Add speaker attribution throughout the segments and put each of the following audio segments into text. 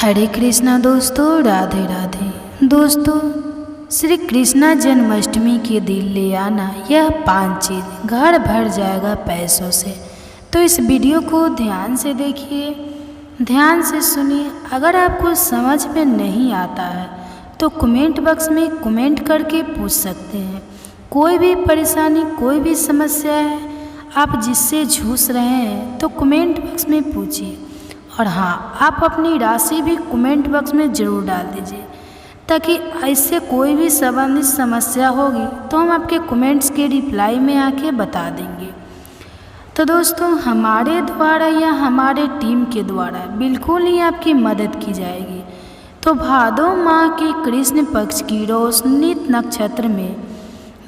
Speaker 1: हरे कृष्णा दोस्तों, राधे राधे। दोस्तों, श्री कृष्णा जन्माष्टमी के दिन ले आना यह 5 चीज़ घर भर जाएगा पैसों से। तो इस वीडियो को ध्यान से देखिए, ध्यान से सुनिए। अगर आपको समझ में नहीं आता है तो कमेंट बॉक्स में कमेंट करके पूछ सकते हैं। कोई भी परेशानी, कोई भी समस्या है आप जिससे जूझ रहे हैं तो कमेंट बॉक्स में पूछिए। और हाँ, आप अपनी राशि भी कमेंट बॉक्स में ज़रूर डाल दीजिए, ताकि इससे कोई भी संबंधित समस्या होगी तो हम आपके कमेंट्स के रिप्लाई में आके बता देंगे। तो दोस्तों, हमारे द्वारा या हमारे टीम के द्वारा बिल्कुल ही आपकी मदद की जाएगी। तो भादो माह के कृष्ण पक्ष की रोशनी नक्षत्र में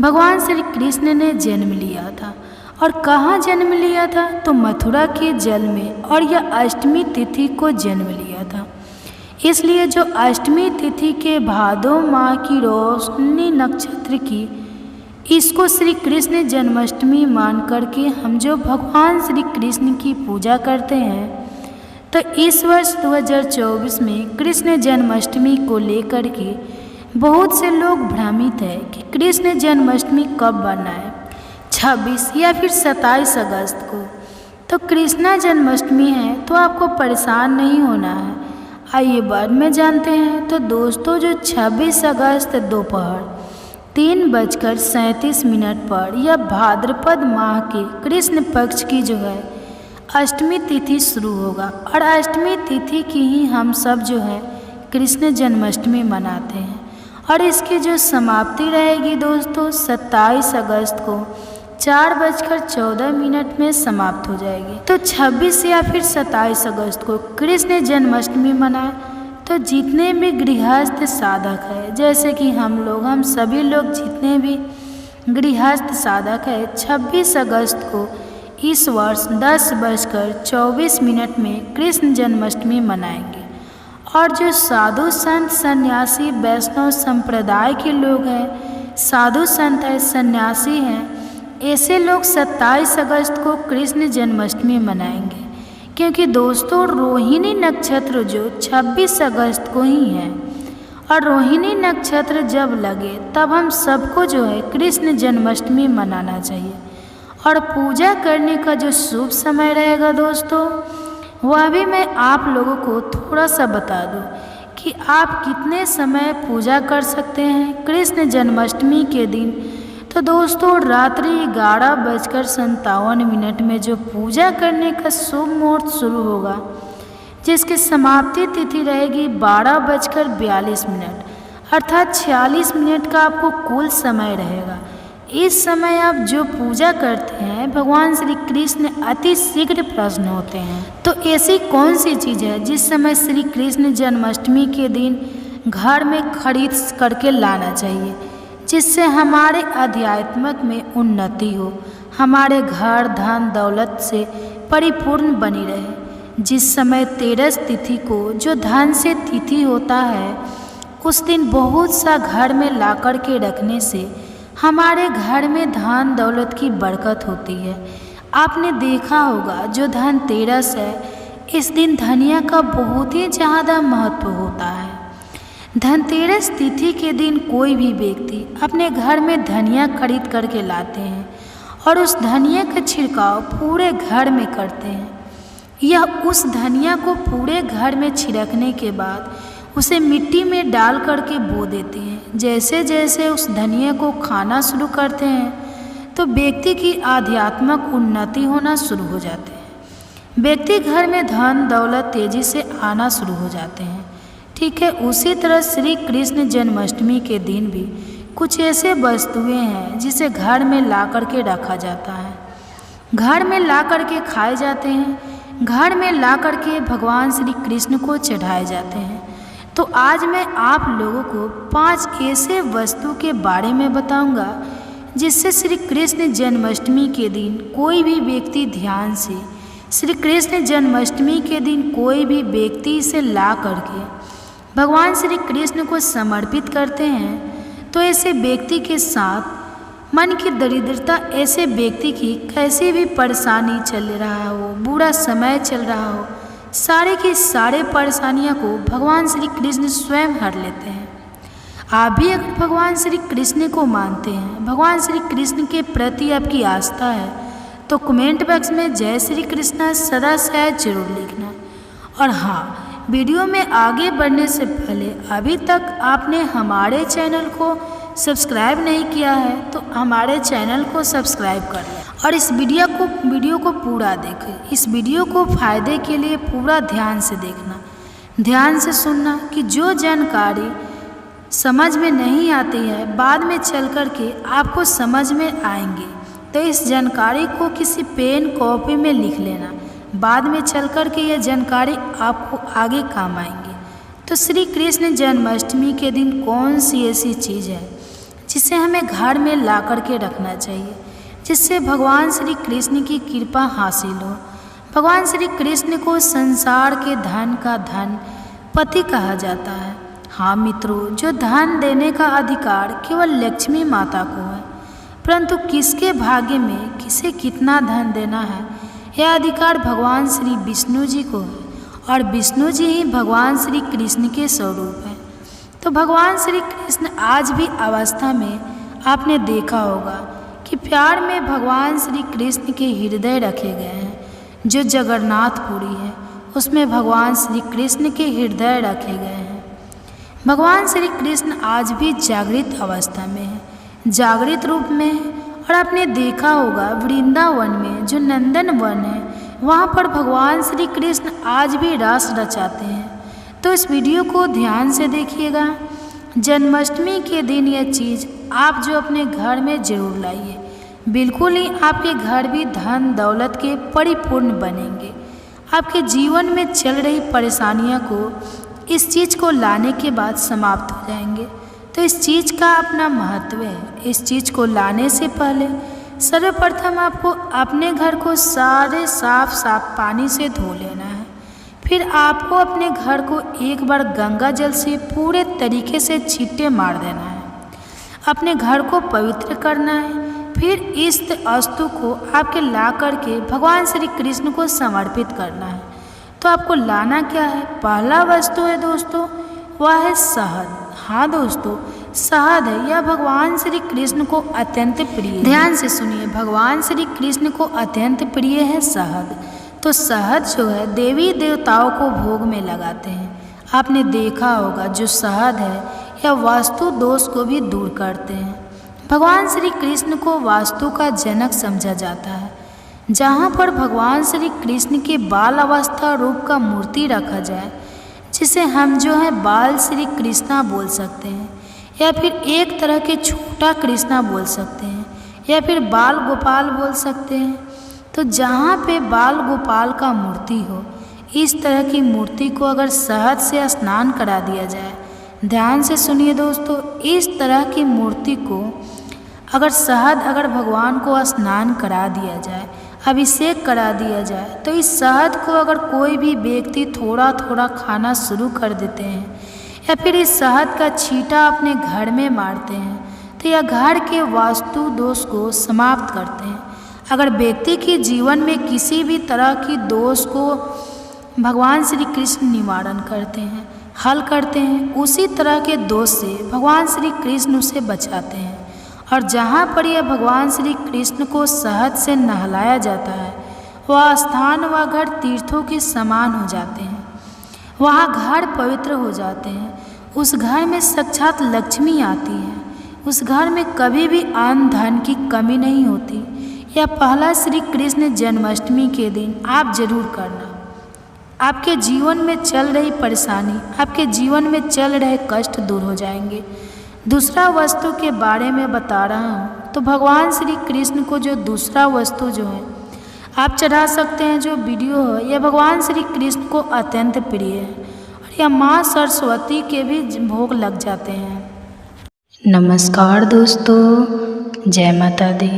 Speaker 1: भगवान श्री कृष्ण ने जन्म लिया था। और कहाँ जन्म लिया था? तो मथुरा के जल में, और यह अष्टमी तिथि को जन्म लिया था। इसलिए जो अष्टमी तिथि के भादो माह की रोशनी नक्षत्र की, इसको श्री कृष्ण जन्माष्टमी मान करके हम जो भगवान श्री कृष्ण की पूजा करते हैं, तो इस वर्ष 2024 में कृष्ण जन्माष्टमी को लेकर के बहुत से लोग भ्रमित है कि कृष्ण जन्माष्टमी कब बनाए, 26 या फिर 27 अगस्त को। तो कृष्णा जन्माष्टमी है तो आपको परेशान नहीं होना है। आइए बाद में जानते हैं। तो दोस्तों, जो 26 अगस्त दोपहर 3:37 पर यह भाद्रपद माह के कृष्ण पक्ष की जो है अष्टमी तिथि शुरू होगा। और अष्टमी तिथि की ही हम सब जो है कृष्ण जन्माष्टमी मनाते हैं। और इसकी जो समाप्ति रहेगी दोस्तों 27 अगस्त को 4:14 में समाप्त हो जाएगी। तो 26 या फिर 27 अगस्त को कृष्ण जन्माष्टमी मनाए तो जितने भी गृहस्थ साधक है, जैसे कि हम सभी लोग जितने भी गृहस्थ साधक है, 26 अगस्त को इस वर्ष 10:24 में कृष्ण जन्माष्टमी मनाएंगे। और जो साधु संत सन्यासी वैष्णव संप्रदाय के लोग हैं, साधु संत है, सन्यासी हैं, ऐसे लोग 27 अगस्त को कृष्ण जन्माष्टमी मनाएंगे। क्योंकि दोस्तों, रोहिणी नक्षत्र जो 26 अगस्त को ही है, और रोहिणी नक्षत्र जब लगे तब हम सबको जो है कृष्ण जन्माष्टमी मनाना चाहिए। और पूजा करने का जो शुभ समय रहेगा दोस्तों, वह भी मैं आप लोगों को थोड़ा सा बता दूं कि आप कितने समय पूजा कर सकते हैं कृष्ण जन्माष्टमी के दिन। तो दोस्तों, रात्रि 11:57 में जो पूजा करने का शुभ मुहूर्त शुरू होगा, जिसकी समाप्ति तिथि रहेगी 12:42, अर्थात 46 मिनट का आपको कुल समय रहेगा। इस समय आप जो पूजा करते हैं भगवान श्री कृष्ण अति शीघ्र प्रसन्न होते हैं। तो ऐसी कौन सी चीज़ है जिस समय श्री कृष्ण जन्माष्टमी के दिन घर में खरीद करके लाना चाहिए, जिससे हमारे आध्यात्मिक में उन्नति हो, हमारे घर धन दौलत से परिपूर्ण बनी रहे। जिस समय 13 तिथि को जो धन से तिथि होता है, उस दिन बहुत सा घर में ला कर के रखने से हमारे घर में धन दौलत की बरकत होती है। आपने देखा होगा जो धनतेरस है, इस दिन धनिया का बहुत ही ज़्यादा महत्व होता है। धनतेरस तिथि के दिन कोई भी व्यक्ति अपने घर में धनिया खरीद करके लाते हैं और उस धनिया का छिड़काव पूरे घर में करते हैं। यह उस धनिया को पूरे घर में छिड़कने के बाद उसे मिट्टी में डाल करके बो देते हैं। जैसे जैसे उस धनिया को खाना शुरू करते हैं तो व्यक्ति की आध्यात्मिक उन्नति होना शुरू हो जाते हैं। व्यक्ति घर में धन दौलत तेजी से आना शुरू हो जाते हैं। ठीक है, उसी तरह श्री कृष्ण जन्माष्टमी के दिन भी कुछ ऐसे वस्तुएं हैं जिसे घर में ला करके रखा जाता है, घर में ला करके खाए जाते हैं, घर में ला करके भगवान श्री कृष्ण को चढ़ाए जाते हैं। तो आज मैं आप लोगों को 5 ऐसे वस्तु के बारे में बताऊंगा जिससे श्री कृष्ण जन्माष्टमी के दिन कोई भी व्यक्ति ध्यान से श्री कृष्ण जन्माष्टमी के दिन कोई भी व्यक्ति इसे ला करके भगवान श्री कृष्ण को समर्पित करते हैं, तो ऐसे व्यक्ति के साथ मन की दरिद्रता, ऐसे व्यक्ति की कैसी भी परेशानी चल रहा हो, बुरा समय चल रहा हो, सारे की सारे परेशानियों को भगवान श्री कृष्ण स्वयं हर लेते हैं। आप भी अगर भगवान श्री कृष्ण को मानते हैं, भगवान श्री कृष्ण के प्रति आपकी आस्था है, तो कमेंट बॉक्स में जय श्री कृष्ण सदा से जरूर लिखना। और हाँ, वीडियो में आगे बढ़ने से पहले अभी तक आपने हमारे चैनल को सब्सक्राइब नहीं किया है तो हमारे चैनल को सब्सक्राइब कर लें और इस वीडियो को पूरा देखें। इस वीडियो को फ़ायदे के लिए पूरा ध्यान से देखना, ध्यान से सुनना कि जो जानकारी समझ में नहीं आती है बाद में चल कर के आपको समझ में आएंगे। तो इस जानकारी को किसी पेन कॉपी में लिख लेना, बाद में चल कर के यह जानकारी आपको आगे काम आएंगी। तो श्री कृष्ण जन्माष्टमी के दिन कौन सी ऐसी चीज़ है जिसे हमें घर में ला कर के रखना चाहिए, जिससे भगवान श्री कृष्ण की कृपा हासिल हो। भगवान श्री कृष्ण को संसार के धन का धन पति कहा जाता है। हाँ मित्रों, जो धन देने का अधिकार केवल लक्ष्मी माता को है, परंतु किसके भाग्य में किसे कितना धन देना है यह अधिकार भगवान श्री विष्णु जी को है, और विष्णु जी ही भगवान श्री कृष्ण के स्वरूप हैं। तो भगवान श्री कृष्ण आज भी अवस्था में आपने देखा होगा कि प्यार में भगवान श्री कृष्ण के हृदय रखे गए हैं। जो जगन्नाथपुरी है उसमें भगवान श्री कृष्ण के हृदय रखे गए हैं। भगवान श्री कृष्ण आज भी जागृत अवस्था में है, जागृत रूप में है। और आपने देखा होगा वृंदावन में जो नंदन वन है वहाँ पर भगवान श्री कृष्ण आज भी रास रचाते हैं। तो इस वीडियो को ध्यान से देखिएगा। जन्माष्टमी के दिन यह चीज़ आप जो अपने घर में जरूर लाइए, बिल्कुल ही आपके घर भी धन दौलत के परिपूर्ण बनेंगे। आपके जीवन में चल रही परेशानियों को इस चीज़ को लाने के बाद समाप्त हो जाएंगे। तो इस चीज़ का अपना महत्व है। इस चीज़ को लाने से पहले सर्वप्रथम आपको अपने घर को सारे साफ पानी से धो लेना है। फिर आपको अपने घर को एक बार गंगा जल से पूरे तरीके से छींटे मार देना है, अपने घर को पवित्र करना है। फिर इस वस्तु को आपके ला करके भगवान श्री कृष्ण को समर्पित करना है। तो आपको लाना क्या है? पहला वस्तु है दोस्तों, वह है शहद। हाँ दोस्तों, शहद है, यह भगवान श्री कृष्ण को अत्यंत प्रिय है। ध्यान से सुनिए, भगवान श्री कृष्ण को अत्यंत प्रिय है शहद। तो शहद जो है देवी देवताओं को भोग में लगाते हैं। आपने देखा होगा जो शहद है यह वास्तु दोष को भी दूर करते हैं। भगवान श्री कृष्ण को वास्तु का जनक समझा जाता है। जहाँ पर भगवान श्री कृष्ण के बाल अवस्था रूप का मूर्ति रखा जाए, जिसे हम जो है बाल श्री कृष्णा बोल सकते हैं, या फिर एक तरह के छोटा कृष्णा बोल सकते हैं, या फिर बाल गोपाल बोल सकते हैं। तो जहाँ पे बाल गोपाल का मूर्ति हो, इस तरह की मूर्ति को अगर शहद से स्नान करा दिया जाए, ध्यान से सुनिए दोस्तों, इस तरह की मूर्ति को अगर भगवान को स्नान करा दिया जाए, अभिषेक करा दिया जाए, तो इस शहद को अगर कोई भी व्यक्ति थोड़ा थोड़ा खाना शुरू कर देते हैं, या फिर इस शहद का छींटा अपने घर में मारते हैं, तो यह घर के वास्तु दोष को समाप्त करते हैं। अगर व्यक्ति के जीवन में किसी भी तरह की दोष को भगवान श्री कृष्ण निवारण करते हैं, हल करते हैं, उसी तरह के दोष से भगवान श्री कृष्ण उसे बचाते हैं। और जहाँ पर यह भगवान श्री कृष्ण को शहद से नहलाया जाता है, वह स्थान व घर तीर्थों के समान हो जाते हैं। वहाँ घर पवित्र हो जाते हैं। उस घर में साक्षात लक्ष्मी आती है। उस घर में कभी भी अन्न धन की कमी नहीं होती। यह पहला श्री कृष्ण जन्माष्टमी के दिन आप जरूर करना। आपके जीवन में चल रही परेशानी, आपके जीवन में चल रहे कष्ट दूर हो जाएंगे। दूसरा वस्तु के बारे में बता रहा हूँ, तो भगवान श्री कृष्ण को जो दूसरा वस्तु जो है आप चढ़ा सकते हैं, जो वीडियो है, यह भगवान श्री कृष्ण को अत्यंत प्रिय है और यह माँ सरस्वती के भी भोग लग जाते हैं। नमस्कार दोस्तों, जय माता दी।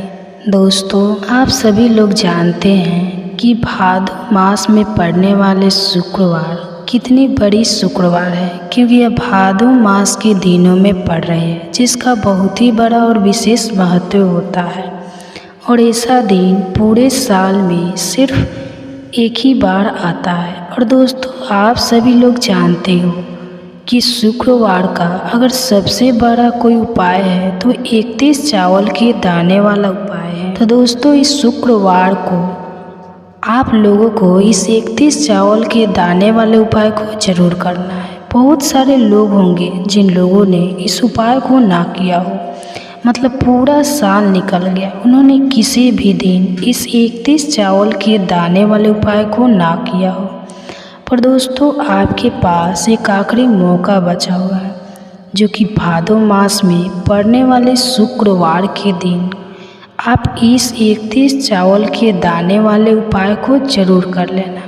Speaker 1: दोस्तों, आप सभी लोग जानते हैं कि भादो मास में पड़ने वाले शुक्रवार कितनी बड़ी शुक्रवार है, क्योंकि यह भादो मास के दिनों में पड़ रहे हैं, जिसका बहुत ही बड़ा और विशेष महत्व होता है। और ऐसा दिन पूरे साल में सिर्फ एक ही बार आता है, और दोस्तों आप सभी लोग जानते हो कि शुक्रवार का अगर सबसे बड़ा कोई उपाय है तो 31 चावल के दाने वाला उपाय है। तो दोस्तों इस शुक्रवार को आप लोगों को इस 31 चावल के दाने वाले उपाय को जरूर करना है। बहुत सारे लोग होंगे जिन लोगों ने इस उपाय को ना किया हो, मतलब पूरा साल निकल गया, उन्होंने किसी भी दिन इस 31 चावल के दाने वाले उपाय को ना किया हो। पर दोस्तों आपके पास एक आखिरी मौका बचा हुआ है, जो कि भादो मास में पड़ने वाले शुक्रवार के दिन आप इस 31 चावल के दाने वाले उपाय को जरूर कर लेना।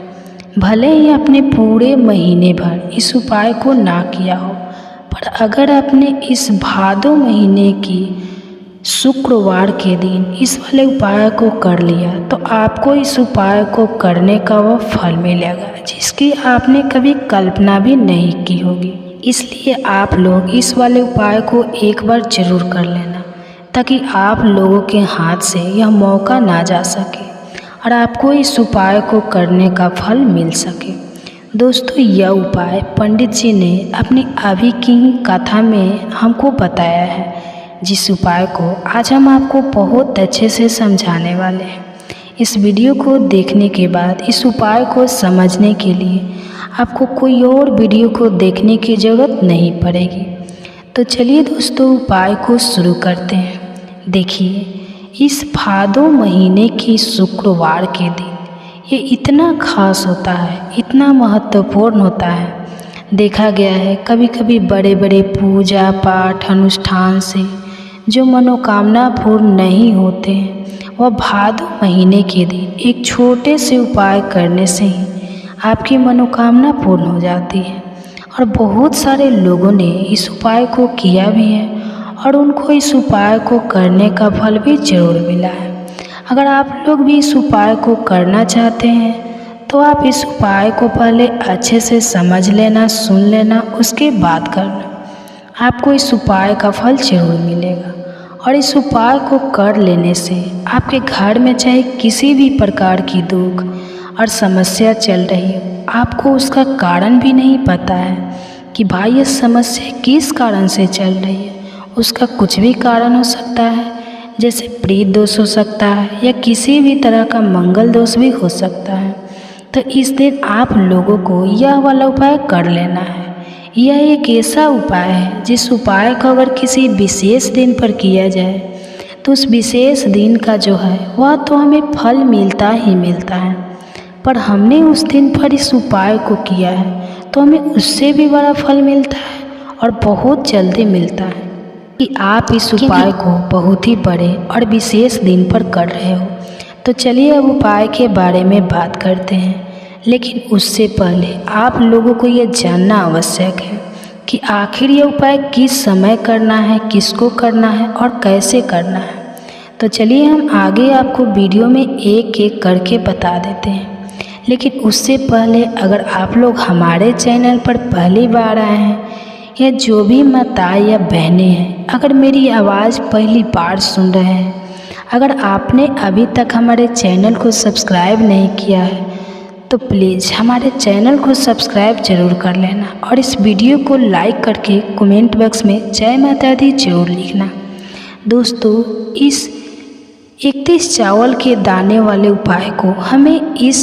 Speaker 1: भले ही आपने पूरे महीने भर इस उपाय को ना किया हो, पर अगर आपने इस भादो महीने की शुक्रवार के दिन इस वाले उपाय को कर लिया तो आपको इस उपाय को करने का वह फल मिलेगा जिसकी आपने कभी कल्पना भी नहीं की होगी। इसलिए आप लोग इस वाले उपाय को एक बार जरूर कर लेना, ताकि आप लोगों के हाथ से यह मौका ना जा सके और आपको इस उपाय को करने का फल मिल सके। दोस्तों यह उपाय पंडित जी ने अपनी अभी की कथा में हमको बताया है, जिस उपाय को आज हम आपको बहुत अच्छे से समझाने वाले हैं। इस वीडियो को देखने के बाद इस उपाय को समझने के लिए आपको कोई और वीडियो को देखने की ज़रूरत नहीं पड़ेगी। तो चलिए दोस्तों उपाय को शुरू करते हैं। देखिए इस भादो महीने की शुक्रवार के दिन ये इतना खास होता है, इतना महत्वपूर्ण होता है। देखा गया है कभी कभी बड़े बड़े पूजा पाठ अनुष्ठान से जो मनोकामना पूर्ण नहीं होते हैं, वह भादो महीने के दिन एक छोटे से उपाय करने से ही आपकी मनोकामना पूर्ण हो जाती है। और बहुत सारे लोगों ने इस उपाय को किया भी है और उनको इस उपाय को करने का फल भी जरूर मिला है। अगर आप लोग भी इस उपाय को करना चाहते हैं तो आप इस उपाय को पहले अच्छे से समझ लेना, सुन लेना, उसके बाद करना। आपको इस उपाय का फल जरूर मिलेगा। और इस उपाय को कर लेने से आपके घर में चाहे किसी भी प्रकार की दुख और समस्या चल रही हो, आपको उसका कारण भी नहीं पता है कि भाई ये समस्या किस कारण से चल रही है। उसका कुछ भी कारण हो सकता है, जैसे प्रेत दोष हो सकता है या किसी भी तरह का मंगल दोष भी हो सकता है। तो इस दिन आप लोगों को यह वाला उपाय कर लेना है। यह एक ऐसा उपाय है जिस उपाय को अगर किसी विशेष दिन पर किया जाए तो उस विशेष दिन का जो है वह तो हमें फल मिलता ही मिलता है, पर हमने उस दिन पर इस उपाय को किया है तो हमें उससे भी बड़ा फल मिलता है और बहुत जल्दी मिलता है कि आप इस उपाय को बहुत ही बड़े और विशेष दिन पर कर रहे हो। तो चलिए अब उपाय के बारे में बात करते हैं, लेकिन उससे पहले आप लोगों को यह जानना आवश्यक है कि आखिर यह उपाय किस समय करना है, किसको करना है और कैसे करना है। तो चलिए हम आगे आपको वीडियो में एक एक करके बता देते हैं। लेकिन उससे पहले अगर आप लोग हमारे चैनल पर पहली बार आए हैं या जो भी माताएं या बहनें हैं, अगर मेरी आवाज़ पहली बार सुन रहे हैं, अगर आपने अभी तक हमारे चैनल को सब्सक्राइब नहीं किया है तो प्लीज़ हमारे चैनल को सब्सक्राइब जरूर कर लेना और इस वीडियो को लाइक करके कमेंट बॉक्स में जय माता दी जरूर लिखना। दोस्तों इस 31 चावल के दाने वाले उपाय को हमें इस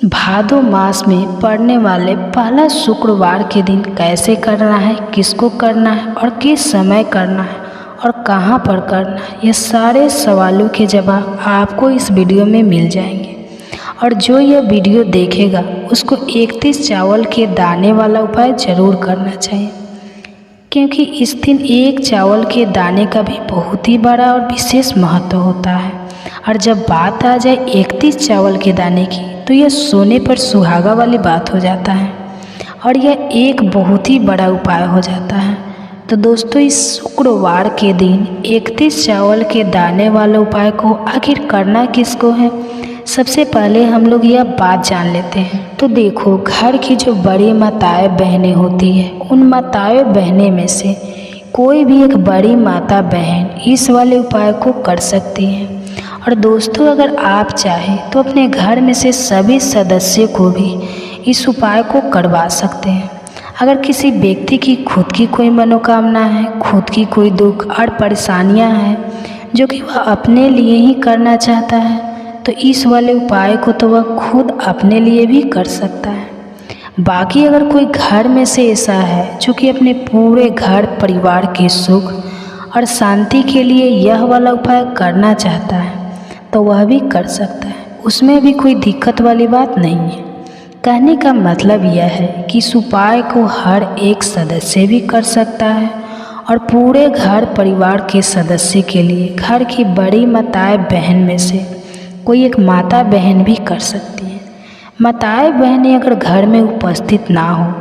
Speaker 1: भादो मास में पड़ने वाले पहला शुक्रवार के दिन कैसे करना है, किसको करना है और किस समय करना है और कहाँ पर करना है, ये सारे सवालों के जवाब आपको इस वीडियो में मिल जाएंगे। और जो यह वीडियो देखेगा उसको 31 चावल के दाने वाला उपाय ज़रूर करना चाहिए, क्योंकि इस दिन एक चावल के दाने का भी बहुत ही बड़ा और विशेष महत्व होता है। और जब बात आ जाए 31 चावल के दाने की तो यह सोने पर सुहागा वाली बात हो जाता है और यह एक बहुत ही बड़ा उपाय हो जाता है। तो दोस्तों इस शुक्रवार के दिन 31 चावल के दाने वाले उपाय को आखिर करना किसको है, सबसे पहले हम लोग यह बात जान लेते हैं। तो देखो घर की जो बड़ी माताएं बहनें होती हैं, उन माताएं बहनें में से कोई भी एक बड़ी माता बहन इस वाले उपाय को कर सकती हैं। और दोस्तों अगर आप चाहें तो अपने घर में से सभी सदस्यों को भी इस उपाय को करवा सकते हैं। अगर किसी व्यक्ति की खुद की कोई मनोकामना है, खुद की कोई दुख और परेशानियां हैं जो कि वह अपने लिए ही करना चाहता है, तो इस वाले उपाय को तो वह खुद अपने लिए भी कर सकता है। बाकी अगर कोई घर में से ऐसा है जो कि अपने पूरे घर परिवार के सुख और शांति के लिए यह वाला उपाय करना चाहता है, तो वह भी कर सकता है, उसमें भी कोई दिक्कत वाली बात नहीं है। कहने का मतलब यह है कि इस उपाय को हर एक सदस्य भी कर सकता है और पूरे घर परिवार के सदस्य के लिए घर की बड़ी माताएं बहन में से कोई एक माता बहन भी कर सकती है। माताएं बहनें अगर घर में उपस्थित ना हो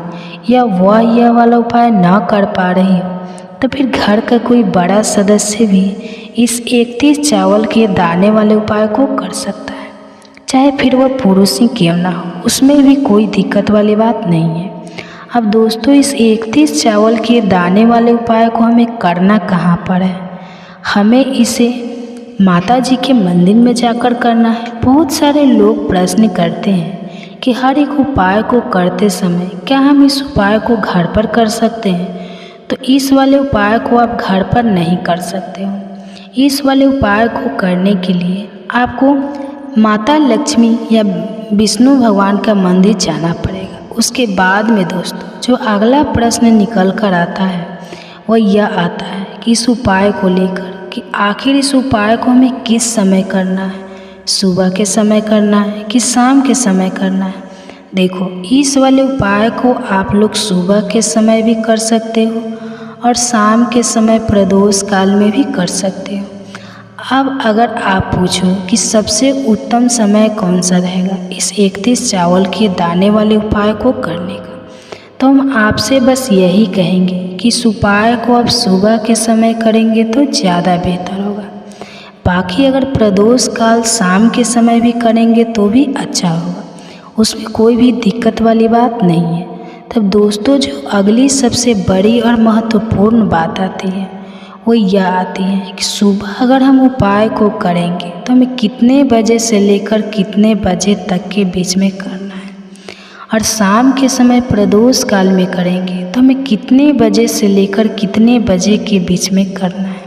Speaker 1: या वह यह वाला उपाय ना कर पा रही हो, तो फिर घर का कोई बड़ा सदस्य भी इस 31 चावल के दाने वाले उपाय को कर सकता है, चाहे फिर वह पुरुष ही क्यों ना हो, उसमें भी कोई दिक्कत वाली बात नहीं है। अब दोस्तों, इस 31 चावल के दाने वाले उपाय को हमें करना कहाँ पर है? हमें इसे माता जी के मंदिर में जाकर करना है। बहुत सारे लोग प्रश्न करते हैं कि हर एक उपाय को करते समय क्या हम इस उपाय को घर पर कर सकते हैं? तो इस वाले उपाय को आप घर पर नहीं कर सकते हो। इस वाले उपाय को करने के लिए आपको माता लक्ष्मी या विष्णु भगवान का मंदिर जाना पड़ेगा। उसके बाद में दोस्तों, जो अगला प्रश्न निकल कर आता है वह यह आता है कि इस उपाय को लेकर कि आखिर इस उपाय को हमें किस समय करना है, सुबह के समय करना है कि शाम के समय करना है? देखो, इस वाले उपाय को आप लोग सुबह के समय भी कर सकते हो और शाम के समय प्रदोष काल में भी कर सकते हो। अब अगर आप पूछो कि सबसे उत्तम समय कौन सा रहेगा इस 31 चावल के दाने वाले उपाय को करने का, तो हम आपसे बस यही कहेंगे कि इस उपाय को आप सुबह के समय करेंगे तो ज़्यादा बेहतर होगा। बाकी अगर प्रदोष काल शाम के समय भी करेंगे तो भी अच्छा होगा, उसमें कोई भी दिक्कत वाली बात नहीं है। तब दोस्तों, जो अगली सबसे बड़ी और महत्वपूर्ण बात आती है वो यह आती है कि सुबह अगर हम उपाय को करेंगे तो हमें कितने बजे से लेकर कितने बजे तक के बीच में करना है, और शाम के समय प्रदोष काल में करेंगे तो हमें कितने बजे से लेकर कितने बजे के बीच में करना है।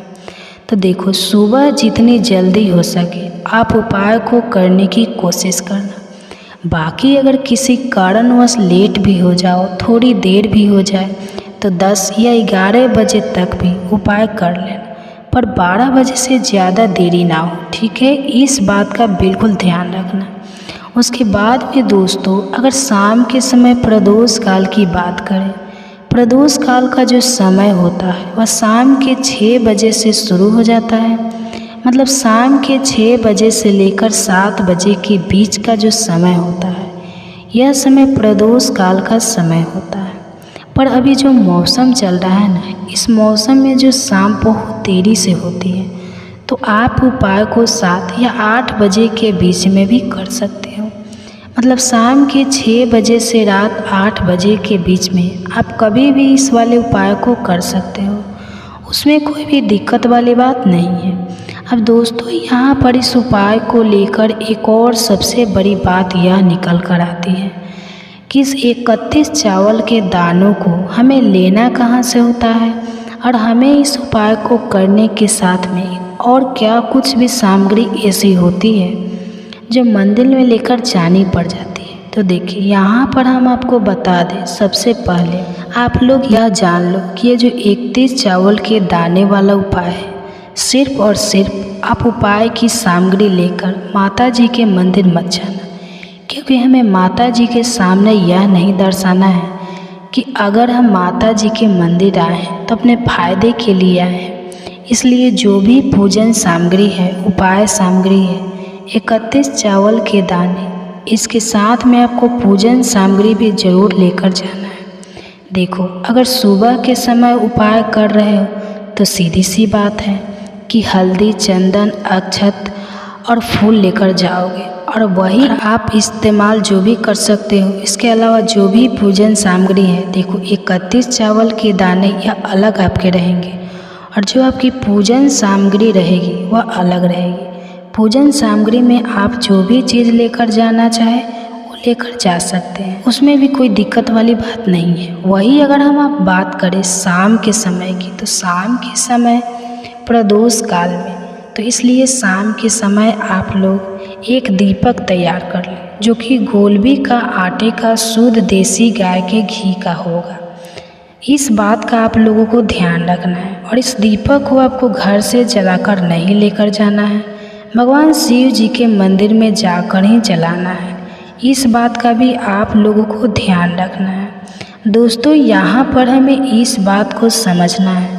Speaker 1: तो देखो, सुबह जितनी जल्दी हो सके आप उपाय को करने की कोशिश करना। बाकी अगर किसी कारणवश लेट भी हो जाओ, थोड़ी देर भी हो जाए, तो 10 या 11 बजे तक भी उपाय कर लेना, पर 12 बजे से ज़्यादा देरी ना हो, ठीक है? इस बात का बिल्कुल ध्यान रखना। उसके बाद में दोस्तों, अगर शाम के समय प्रदोष काल की बात करें, प्रदोष काल का जो समय होता है वह शाम के 6 बजे से शुरू हो जाता है। मतलब शाम के 6 बजे से लेकर 7 बजे के बीच का जो समय होता है, यह समय प्रदोष काल का समय होता है। पर अभी जो मौसम चल रहा है ना, इस मौसम में जो शाम बहुत देरी से होती है, तो आप उपाय को 7 या 8 बजे के बीच में भी कर सकते हो। मतलब शाम के 6 बजे से रात 8 बजे के बीच में आप कभी भी इस वाले उपाय को कर सकते हो, उसमें कोई भी दिक्कत वाली बात नहीं है। अब दोस्तों, यहाँ पर इस उपाय को लेकर एक और सबसे बड़ी बात यह निकल कर आती है कि इस 31 चावल के दानों को हमें लेना कहाँ से होता है, और हमें इस उपाय को करने के साथ में और क्या कुछ भी सामग्री ऐसी होती है जो मंदिर में लेकर जानी पड़ जाती है। तो देखिए, यहाँ पर हम आपको बता दें, सबसे पहले आप लोग यह जान लो कि ये जो 31 चावल के दाने वाला उपाय है, सिर्फ और सिर्फ आप उपाय की सामग्री लेकर माता जी के मंदिर मत जाना, क्योंकि हमें माता जी के सामने यह नहीं दर्शाना है कि अगर हम माता जी के मंदिर आए हैं तो अपने फायदे के लिए आए हैं। इसलिए जो भी पूजन सामग्री है, उपाय सामग्री है, 31 चावल के दाने, इसके साथ में आपको पूजन सामग्री भी ज़रूर लेकर जाना है। देखो, अगर सुबह के समय उपाय कर रहे हो तो सीधी सी बात है कि हल्दी, चंदन, अक्षत और फूल लेकर जाओगे, और वही आप इस्तेमाल जो भी कर सकते हो। इसके अलावा जो भी पूजन सामग्री है, देखो 31 चावल के दाने यह अलग आपके रहेंगे, और जो आपकी पूजन सामग्री रहेगी वह अलग रहेगी। पूजन सामग्री में आप जो भी चीज़ लेकर जाना चाहे वो लेकर जा सकते हैं, उसमें भी कोई दिक्कत वाली बात नहीं है। वही अगर हम आप बात करें शाम के समय की, तो शाम के समय प्रदोष काल में, तो इसलिए शाम के समय आप लोग एक दीपक तैयार कर लें जो कि गोलबी का आटे का शुद्ध देसी गाय के घी का होगा। इस बात का आप लोगों को ध्यान रखना है और इस दीपक को आपको घर से जलाकर नहीं लेकर जाना है, भगवान शिव जी के मंदिर में जाकर ही जलाना है। इस बात का भी आप लोगों को ध्यान रखना है। दोस्तों, यहाँ पर हमें इस बात को समझना है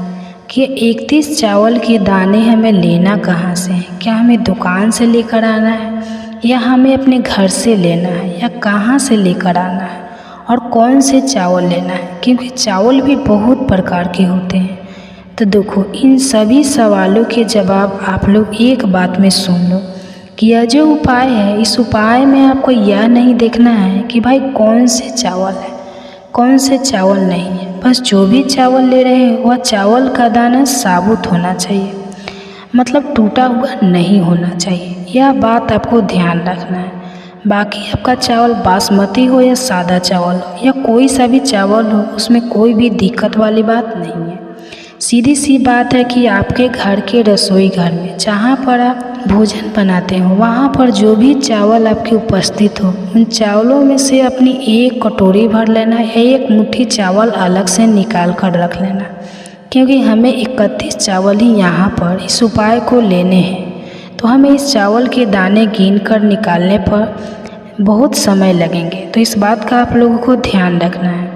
Speaker 1: कि 31 चावल के दाने हमें लेना कहाँ से है। क्या हमें दुकान से लेकर आना है या हमें अपने घर से लेना है या कहाँ से लेकर आना है और कौन से चावल लेना है, क्योंकि चावल भी बहुत प्रकार के होते हैं। तो देखो, इन सभी सवालों के जवाब आप लोग एक बात में सुन लो कि यह जो उपाय है, इस उपाय में आपको यह नहीं देखना है कि भाई कौन से चावल है कौन से चावल नहीं है। बस जो भी चावल ले रहे हैं वह चावल का दाना साबुत होना चाहिए, मतलब टूटा हुआ नहीं होना चाहिए। यह बात आपको ध्यान रखना है। बाकी आपका चावल बासमती हो या सादा चावल हो या कोई सा भी चावल हो, उसमें कोई भी दिक्कत वाली बात नहीं है। सीधी सी बात है कि आपके घर के रसोई घर में जहाँ पर आप भोजन बनाते हो, वहाँ पर जो भी चावल आपके उपस्थित हो, उन चावलों में से अपनी एक कटोरी भर लेना या एक मुट्ठी चावल अलग से निकाल कर रख लेना, क्योंकि हमें 31 चावल ही यहाँ पर इस उपाय को लेने हैं। तो हमें इस चावल के दाने गिन कर निकालने पर बहुत समय लगेंगे, तो इस बात का आप लोगों को ध्यान रखना है।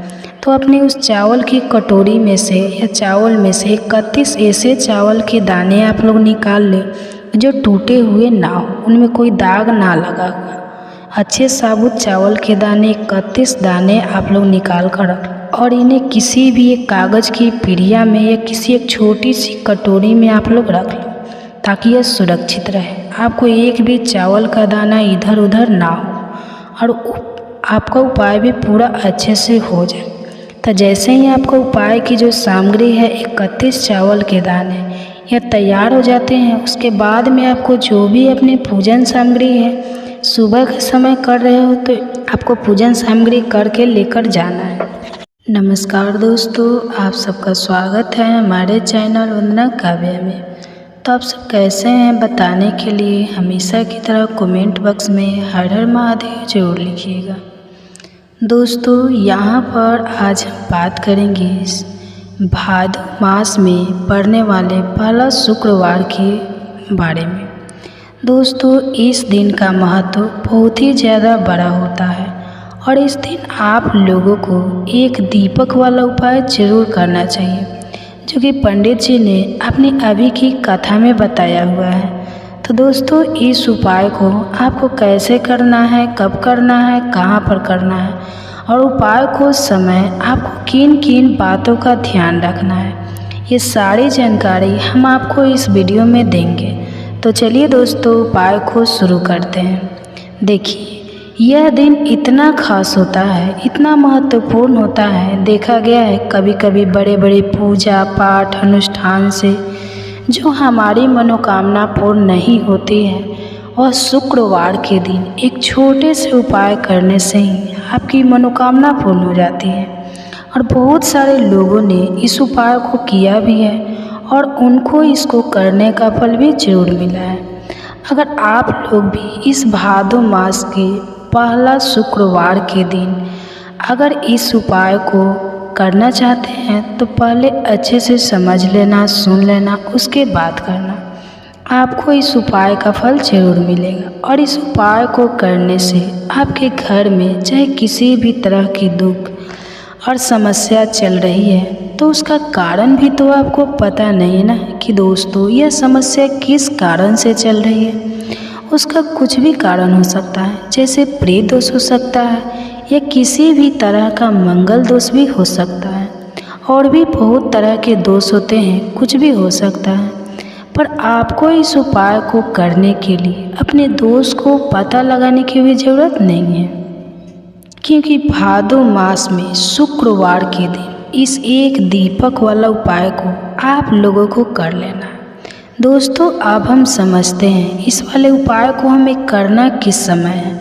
Speaker 1: तो अपने उस चावल की कटोरी में से या चावल में से 31 ऐसे चावल के दाने आप लोग निकाल ले जो टूटे हुए ना हो, उनमें कोई दाग ना लगा हुआ। अच्छे साबुत चावल के दाने 31 दाने आप लोग निकाल कर रख और इन्हें किसी भी एक कागज़ की पीढ़िया में या किसी एक छोटी सी कटोरी में आप लोग रख लो, ताकि यह सुरक्षित रहे। आपको एक भी चावल का दाना इधर उधर ना हो और आपका उपाय भी पूरा अच्छे से हो जाए। तो जैसे ही आपका उपाय की जो सामग्री है 31 चावल के दाने यह तैयार हो जाते हैं, उसके बाद में आपको जो भी अपनी पूजन सामग्री है, सुबह के समय कर रहे हो तो आपको पूजन सामग्री करके लेकर जाना है। नमस्कार दोस्तों, आप सबका स्वागत है हमारे चैनल वंदना काव्या में। तो आप सब कैसे हैं बताने के लिए हमेशा की तरह कमेंट बॉक्स में हर हर महादेव जरूर लिखिएगा। दोस्तों, यहाँ पर आज हम बात करेंगे भादो मास में पड़ने वाले पहला शुक्रवार के बारे में। दोस्तों, इस दिन का महत्व बहुत ही ज़्यादा बड़ा होता है और इस दिन आप लोगों को एक दीपक वाला उपाय जरूर करना चाहिए, जो कि पंडित जी ने अपनी अभी की कथा में बताया हुआ है। तो दोस्तों, इस उपाय को आपको कैसे करना है, कब करना है, कहाँ पर करना है और उपाय को समय आपको किन किन बातों का ध्यान रखना है, ये सारी जानकारी हम आपको इस वीडियो में देंगे। तो चलिए दोस्तों, उपाय को शुरू करते हैं। देखिए, यह दिन इतना खास होता है, इतना महत्वपूर्ण होता है, देखा गया है कभी कभी बड़े बड़े पूजा पाठ अनुष्ठान से जो हमारी मनोकामना पूर्ण नहीं होती है, वह शुक्रवार के दिन एक छोटे से उपाय करने से ही आपकी मनोकामना पूर्ण हो जाती है। और बहुत सारे लोगों ने इस उपाय को किया भी है और उनको इसको करने का फल भी जरूर मिला है। अगर आप लोग भी इस भादो मास के पहला शुक्रवार के दिन अगर इस उपाय को करना चाहते हैं तो पहले अच्छे से समझ लेना, सुन लेना, उसके बाद करना। आपको इस उपाय का फल जरूर मिलेगा और इस उपाय को करने से आपके घर में चाहे किसी भी तरह की दुख और समस्या चल रही है तो उसका कारण भी तो आपको पता नहीं ना कि दोस्तों यह समस्या किस कारण से चल रही है। उसका कुछ भी कारण हो सकता है, जैसे प्रेत दोष हो सकता है या किसी भी तरह का मंगल दोष भी हो सकता है और भी बहुत तरह के दोष होते हैं, कुछ भी हो सकता है। पर आपको इस उपाय को करने के लिए अपने दोष को पता लगाने की भी ज़रूरत नहीं है, क्योंकि भादो मास में शुक्रवार के दिन इस एक दीपक वाला उपाय को आप लोगों को कर लेना है। दोस्तों, अब हम समझते हैं इस वाले उपाय को हमें करना किस समय है।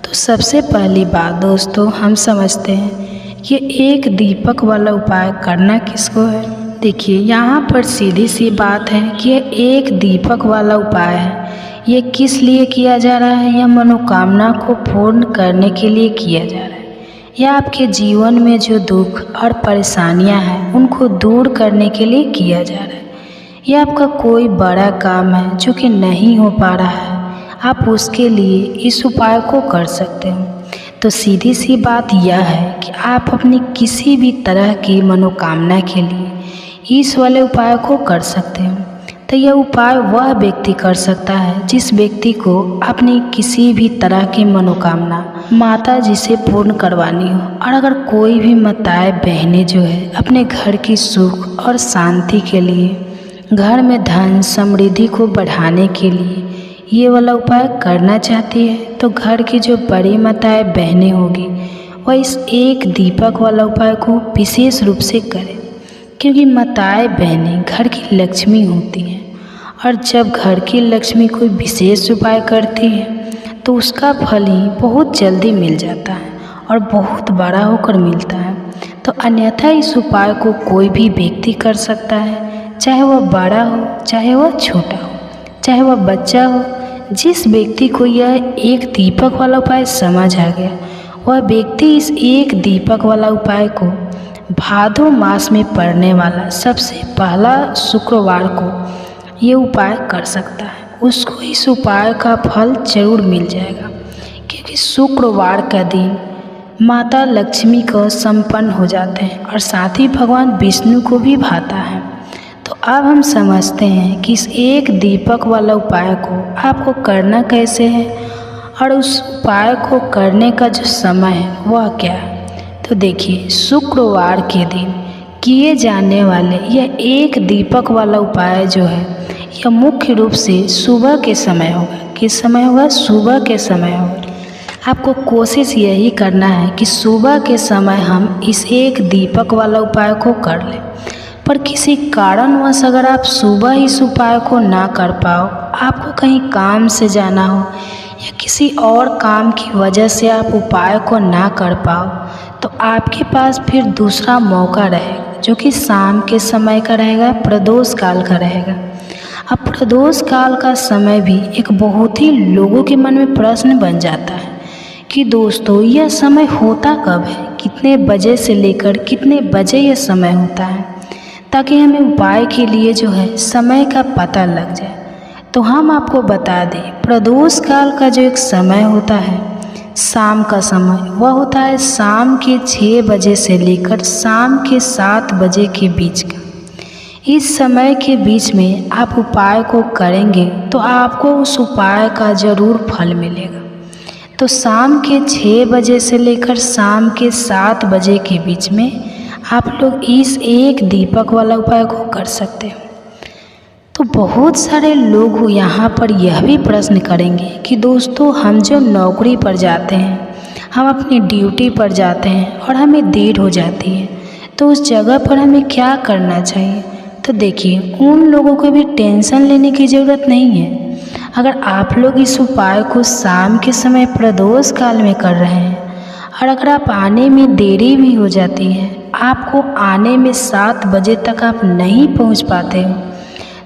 Speaker 1: तो सबसे पहली बात दोस्तों, हम समझते हैं कि एक दीपक वाला उपाय करना किसको है। देखिए, यहाँ पर सीधी सी बात है कि ये एक दीपक वाला उपाय है। ये किस लिए किया जा रहा है? यह मनोकामना को पूर्ण करने के लिए किया जा रहा है। यह आपके जीवन में जो दुख और परेशानियां हैं उनको दूर करने के लिए किया जा रहा है। यह आपका कोई बड़ा काम है जो कि नहीं हो पा रहा है, आप उसके लिए इस उपाय को कर सकते हो। तो सीधी सी बात यह है कि आप अपनी किसी भी तरह की मनोकामना के लिए इस वाले उपाय को कर सकते हो। तो यह उपाय वह व्यक्ति कर सकता है जिस व्यक्ति को अपनी किसी भी तरह की मनोकामना माता जी से पूर्ण करवानी हो। और अगर कोई भी माताएं बहनें जो है अपने घर की सुख और शांति के लिए, घर में धन समृद्धि को बढ़ाने के लिए ये वाला उपाय करना चाहती है, तो घर की जो बड़ी माताएं बहनें होगी वह इस एक दीपक वाला उपाय को विशेष रूप से करें। क्योंकि माताएं बहनें घर की लक्ष्मी होती हैं, और जब घर की लक्ष्मी कोई विशेष उपाय करती है तो उसका फल ही बहुत जल्दी मिल जाता है और बहुत बड़ा होकर मिलता है। तो अन्यथा इस उपाय को कोई भी व्यक्ति कर सकता है, चाहे वह बड़ा हो, चाहे वह छोटा हो, चाहे वह बच्चा हो। जिस व्यक्ति को यह एक दीपक वाला उपाय समझ आ गया, वह व्यक्ति इस एक दीपक वाला उपाय को भादो मास में पड़ने वाला सबसे पहला शुक्रवार को ये उपाय कर सकता है। उसको इस उपाय का फल जरूर मिल जाएगा, क्योंकि शुक्रवार का दिन माता लक्ष्मी को संपन्न हो जाते हैं और साथ ही भगवान विष्णु को भी भाता है। तो अब हम समझते हैं कि इस एक दीपक वाला उपाय को आपको करना कैसे है और उस उपाय को करने का जो समय है वह क्या है। तो देखिए, शुक्रवार के दिन किए जाने वाले यह एक दीपक वाला उपाय जो है यह मुख्य रूप से सुबह के समय होगा। किस समय होगा? सुबह के समय होगा। आपको कोशिश यही करना है कि सुबह के समय हम इस एक दीपक वाला उपाय को कर लें। पर किसी कारणवश अगर आप सुबह इस उपाय को ना कर पाओ, आपको कहीं काम से जाना हो या किसी और काम की वजह से आप उपाय को ना कर पाओ, तो आपके पास फिर दूसरा मौका रहेगा जो कि शाम के समय का रहेगा, प्रदोष काल का रहेगा। अब प्रदोष काल का समय भी एक बहुत ही लोगों के मन में प्रश्न बन जाता है कि दोस्तों यह समय होता कब है, कितने बजे से लेकर कितने बजे यह समय होता है, ताकि हमें उपाय के लिए जो है समय का पता लग जाए। तो हम आपको बता दें, प्रदोष काल का जो एक समय होता है शाम का समय, वह होता है शाम के 6 बजे से लेकर शाम के 7 बजे के बीच का। इस समय के बीच में आप उपाय को करेंगे तो आपको उस उपाय का ज़रूर फल मिलेगा। तो शाम के 6 बजे से लेकर शाम के 7 बजे के बीच में आप लोग इस एक दीपक वाला उपाय को कर सकते हो। तो बहुत सारे लोग यहाँ पर यह भी प्रश्न करेंगे कि दोस्तों हम जो नौकरी पर जाते हैं, हम अपनी ड्यूटी पर जाते हैं और हमें देर हो जाती है, तो उस जगह पर हमें क्या करना चाहिए। तो देखिए, उन लोगों को भी टेंशन लेने की ज़रूरत नहीं है। अगर आप लोग इस उपाय को शाम के समय प्रदोष काल में कर रहे हैं और अगर आप आने में देरी भी हो जाती है, आपको आने में 7 बजे तक आप नहीं पहुंच पाते हो,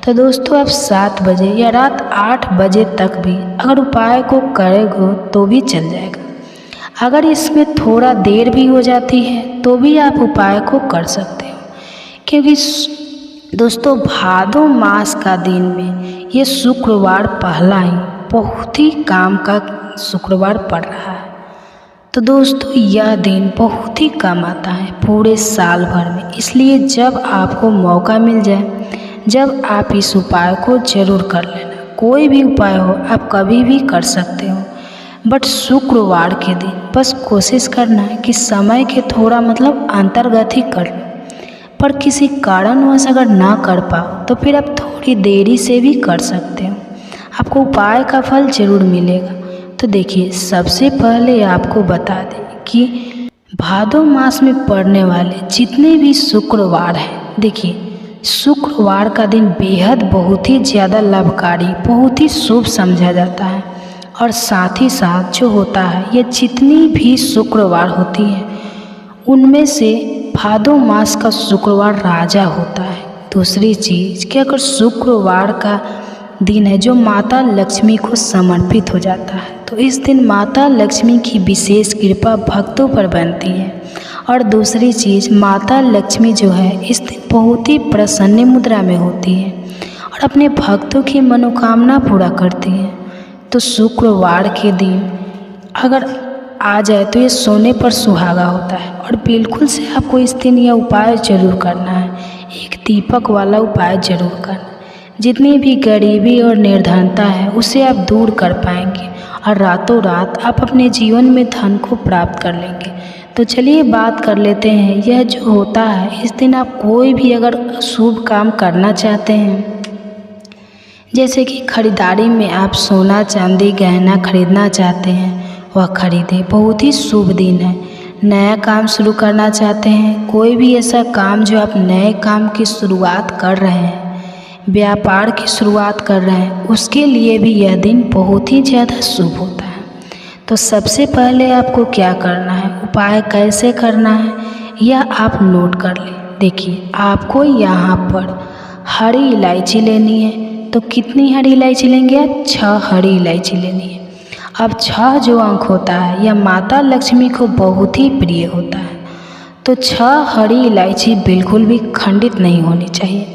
Speaker 1: तो दोस्तों आप 7 बजे या रात 8 बजे तक भी अगर उपाय को करोगे तो भी चल जाएगा। अगर इसमें थोड़ा देर भी हो जाती है तो भी आप उपाय को कर सकते हो, क्योंकि दोस्तों भादो मास का दिन में ये शुक्रवार पहला ही बहुत ही काम का शुक्रवार पड़ रहा है। तो दोस्तों यह दिन बहुत ही कम आता है पूरे साल भर में, इसलिए जब आपको मौका मिल जाए, जब आप इस उपाय को ज़रूर कर लेना। कोई भी उपाय हो आप कभी भी कर सकते हो, बट शुक्रवार के दिन बस कोशिश करना है कि समय के थोड़ा अंतर्गत ही कर लो। पर किसी कारणवश अगर ना कर पाओ तो फिर आप थोड़ी देरी से भी कर सकते हो, आपको उपाय का फल जरूर मिलेगा। तो देखिए, सबसे पहले आपको बता दें कि भादो मास में पड़ने वाले जितने भी शुक्रवार हैं, देखिए शुक्रवार का दिन बेहद बहुत ही ज़्यादा लाभकारी, बहुत ही शुभ समझा जाता है और साथ ही साथ जो होता है, ये जितनी भी शुक्रवार होती है उनमें से भादो मास का शुक्रवार राजा होता है। दूसरी चीज़ कि अगर शुक्रवार का दिन है जो माता लक्ष्मी को समर्पित हो जाता है, तो इस दिन माता लक्ष्मी की विशेष कृपा भक्तों पर बनती है। और दूसरी चीज़, माता लक्ष्मी जो है इस दिन बहुत ही प्रसन्न मुद्रा में होती है और अपने भक्तों की मनोकामना पूरा करती है। तो शुक्रवार के दिन अगर आ जाए तो ये सोने पर सुहागा होता है। और बिल्कुल से आपको इस दिन यह उपाय जरूर करना है, एक दीपक वाला उपाय जरूर करना। जितनी भी गरीबी और निर्धनता है उसे आप दूर कर पाएंगे और रातों रात आप अपने जीवन में धन को प्राप्त कर लेंगे। तो चलिए बात कर लेते हैं, यह जो होता है इस दिन आप कोई भी अगर शुभ काम करना चाहते हैं, जैसे कि खरीदारी में आप सोना चांदी गहना खरीदना चाहते हैं, वह खरीदें, बहुत ही शुभ दिन है। नया काम शुरू करना चाहते हैं, कोई भी ऐसा काम जो आप नए काम की शुरुआत कर रहे हैं, व्यापार की शुरुआत कर रहे हैं, उसके लिए भी यह दिन बहुत ही ज़्यादा शुभ होता है। तो सबसे पहले आपको क्या करना है, उपाय कैसे करना है, यह आप नोट कर लें। देखिए, आपको यहाँ पर हरी इलायची लेनी है। तो कितनी हरी इलायची लेंगे आप? 6 हरी इलायची लेनी है। अब 6 जो अंक होता है यह माता लक्ष्मी को बहुत ही प्रिय होता है। तो 6 हरी इलायची बिल्कुल भी खंडित नहीं होनी चाहिए,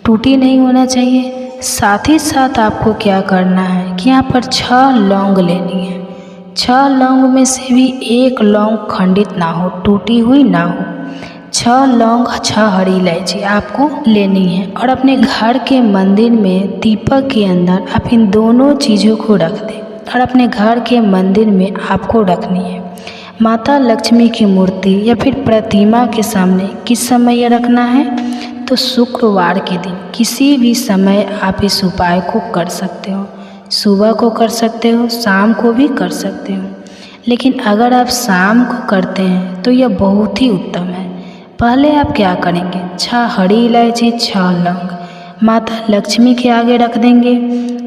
Speaker 1: टूटी नहीं होना चाहिए। साथ ही साथ आपको क्या करना है कि यहाँ पर 6 लौंग लेनी है। 6 लौंग में से भी एक लौंग खंडित ना हो, टूटी हुई ना हो। 6 लौंग 6 हरी इलायची आपको लेनी है और अपने घर के मंदिर में दीपक के अंदर आप इन दोनों चीज़ों को रख दें और अपने घर के मंदिर में आपको रखनी है। माता लक्ष्मी की मूर्ति या फिर प्रतिमा के सामने किस समय यह रखना है? तो शुक्रवार के दिन किसी भी समय आप इस उपाय को कर सकते हो। सुबह को कर सकते हो, शाम को भी कर सकते हो, लेकिन अगर आप शाम को करते हैं तो यह बहुत ही उत्तम है। पहले आप क्या करेंगे, 6 हरी इलायची 6 लौंग माता लक्ष्मी के आगे रख देंगे।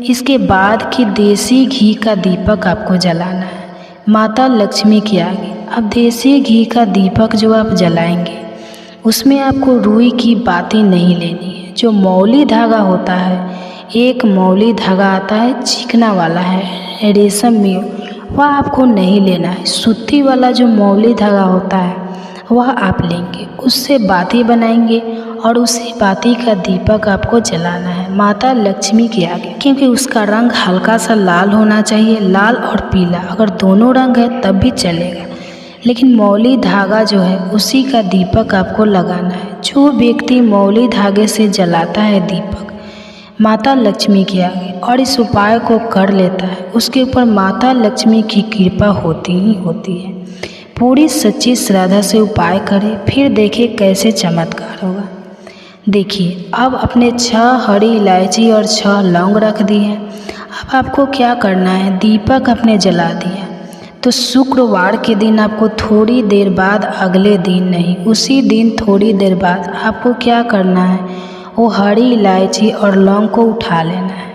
Speaker 1: इसके बाद कि देसी घी का दीपक आपको जलाना है माता लक्ष्मी के आगे। अब देसी घी का दीपक जो आप जलाएंगे उसमें आपको रुई की बाती नहीं लेनी है। जो मौली धागा होता है, एक मौली धागा आता है चिकना वाला है रेशम में, वह आपको नहीं लेना है। सूती वाला जो मौली धागा होता है वह आप लेंगे, उससे बाती बनाएंगे और उसी बाती का दीपक आपको जलाना है माता लक्ष्मी के आगे। क्योंकि उसका रंग हल्का सा लाल होना चाहिए, लाल और पीला, अगर दोनों रंग है तब भी चलेगा, लेकिन मौली धागा जो है उसी का दीपक आपको लगाना है। जो व्यक्ति मौली धागे से जलाता है दीपक माता लक्ष्मी के आगे और इस उपाय को कर लेता है, उसके ऊपर माता लक्ष्मी की कृपा होती ही होती है। पूरी सच्ची श्रद्धा से उपाय करें, फिर देखें कैसे चमत्कार होगा। देखिए, अब अपने 6 हरी इलायची और 6 लौंग रख दी है। अब आपको क्या करना है, दीपक अपने जला दिया। तो शुक्रवार के दिन आपको थोड़ी देर बाद, अगले दिन नहीं, उसी दिन थोड़ी देर बाद आपको क्या करना है, वो हरी इलायची और लौंग को उठा लेना है।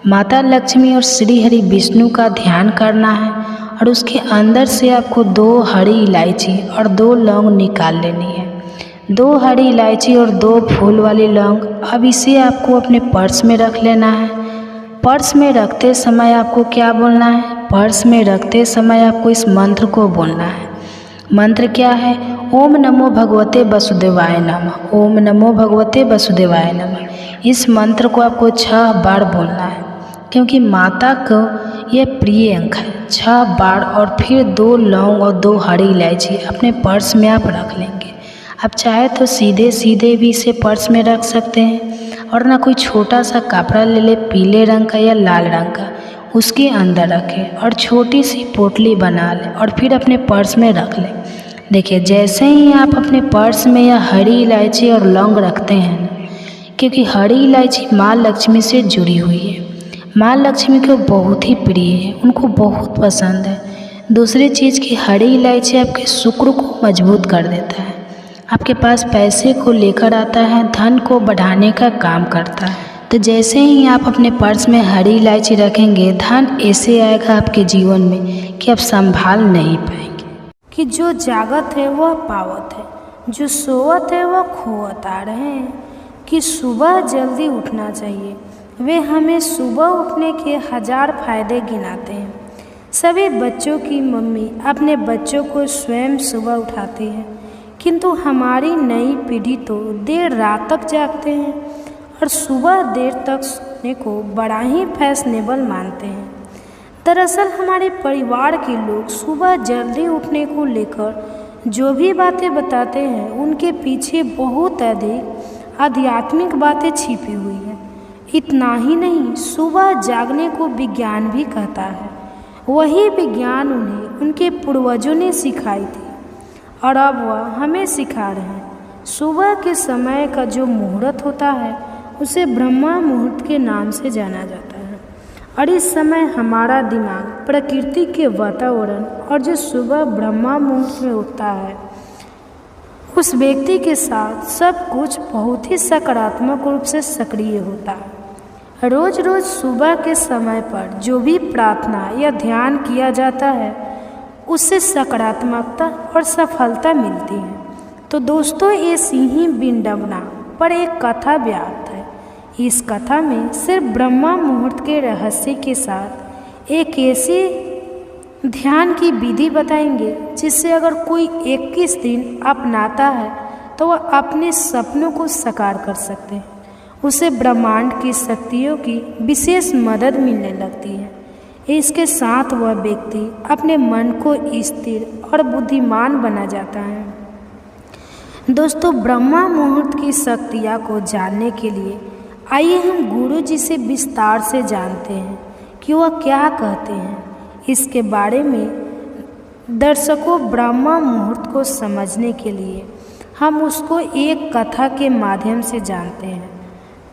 Speaker 1: माता लक्ष्मी और श्री हरि विष्णु का ध्यान करना है और उसके अंदर से आपको 2 हरी इलायची और 2 लौंग निकाल लेनी है। 2 हरी इलायची और 2 फूल वाली लौंग। अब इसे आपको अपने पर्स में रख लेना है। पर्स में रखते समय आपको क्या बोलना है, पर्स में रखते समय आपको इस मंत्र को बोलना है। मंत्र क्या है, ओम नमो भगवते वसुदेवाय नमः, ओम नमो भगवते वसुदेवाय नमः। इस मंत्र को आपको 6 बार बोलना है, क्योंकि माता को यह प्रिय अंक है। 6 बार और फिर 2 लौंग और 2 हरी इलायची अपने पर्स में आप रख लेंगे। आप चाहे तो सीधे सीधे भी इसे पर्स में रख सकते हैं, और ना कोई छोटा सा कपड़ा ले ले पीले रंग का या लाल रंग का, उसके अंदर रखें और छोटी सी पोटली बना लें और फिर अपने पर्स में रख लें। देखिए, जैसे ही आप अपने पर्स में यह हरी इलायची और लौंग रखते हैं ना, क्योंकि हरी इलायची माँ लक्ष्मी से जुड़ी हुई है, माँ लक्ष्मी को बहुत ही प्रिय है, उनको बहुत पसंद है। दूसरी चीज़ की हरी इलायची आपके शुक्र को मजबूत कर देता है, आपके पास पैसे को लेकर आता है, धन को बढ़ाने का काम करता है। तो जैसे ही आप अपने पर्स में हरी इलायची रखेंगे, धन ऐसे आएगा आपके जीवन में कि आप संभाल नहीं पाएंगे। कि जो जागत है वह पावत है, जो सोवत है वह खोवत आ रहे हैं। कि सुबह जल्दी उठना चाहिए, वे हमें सुबह उठने के 1000 फायदे गिनाते हैं। सभी बच्चों की मम्मी अपने बच्चों को स्वयं सुबह उठाती है, किंतु हमारी नई पीढ़ी तो देर रात तक जागते हैं और सुबह देर तक सोने को बड़ा ही फैशनेबल मानते हैं। दरअसल हमारे परिवार के लोग सुबह जल्दी उठने को लेकर जो भी बातें बताते हैं, उनके पीछे बहुत अधिक आध्यात्मिक बातें छिपी हुई हैं। इतना ही नहीं, सुबह जागने को विज्ञान भी कहता है। वही विज्ञान उन्हें उनके पूर्वजों ने सिखाई थी और अब वह हमें सिखा रहे हैं। सुबह के समय का जो मुहूर्त होता है उसे ब्रह्मा मुहूर्त के नाम से जाना जाता है और इस समय हमारा दिमाग प्रकृति के वातावरण और जो सुबह ब्रह्मा मुहूर्त में उठता है, उस व्यक्ति के साथ सब कुछ बहुत ही सकारात्मक रूप से सक्रिय होता है। रोज रोज सुबह के समय पर जो भी प्रार्थना या ध्यान किया जाता है, उससे सकारात्मकता और सफलता मिलती है। तो दोस्तों, ये सिंही बिंडवना पर एक कथा व्याप्त है। इस कथा में सिर्फ ब्रह्मा मुहूर्त के रहस्य के साथ एक ऐसी ध्यान की विधि बताएंगे जिससे अगर कोई 21 दिन अपनाता है तो वह अपने सपनों को साकार कर सकते हैं। उसे ब्रह्मांड की शक्तियों की विशेष मदद मिलने लगती है। इसके साथ वह व्यक्ति अपने मन को स्थिर और बुद्धिमान बना जाता है। दोस्तों, ब्रह्मा मुहूर्त की शक्तियाँ को जानने के लिए आइए हम गुरु जी से विस्तार से जानते हैं कि वह क्या कहते हैं। इसके बारे में दर्शकों, ब्रह्मा मुहूर्त को समझने के लिए हम उसको एक कथा के माध्यम से जानते हैं।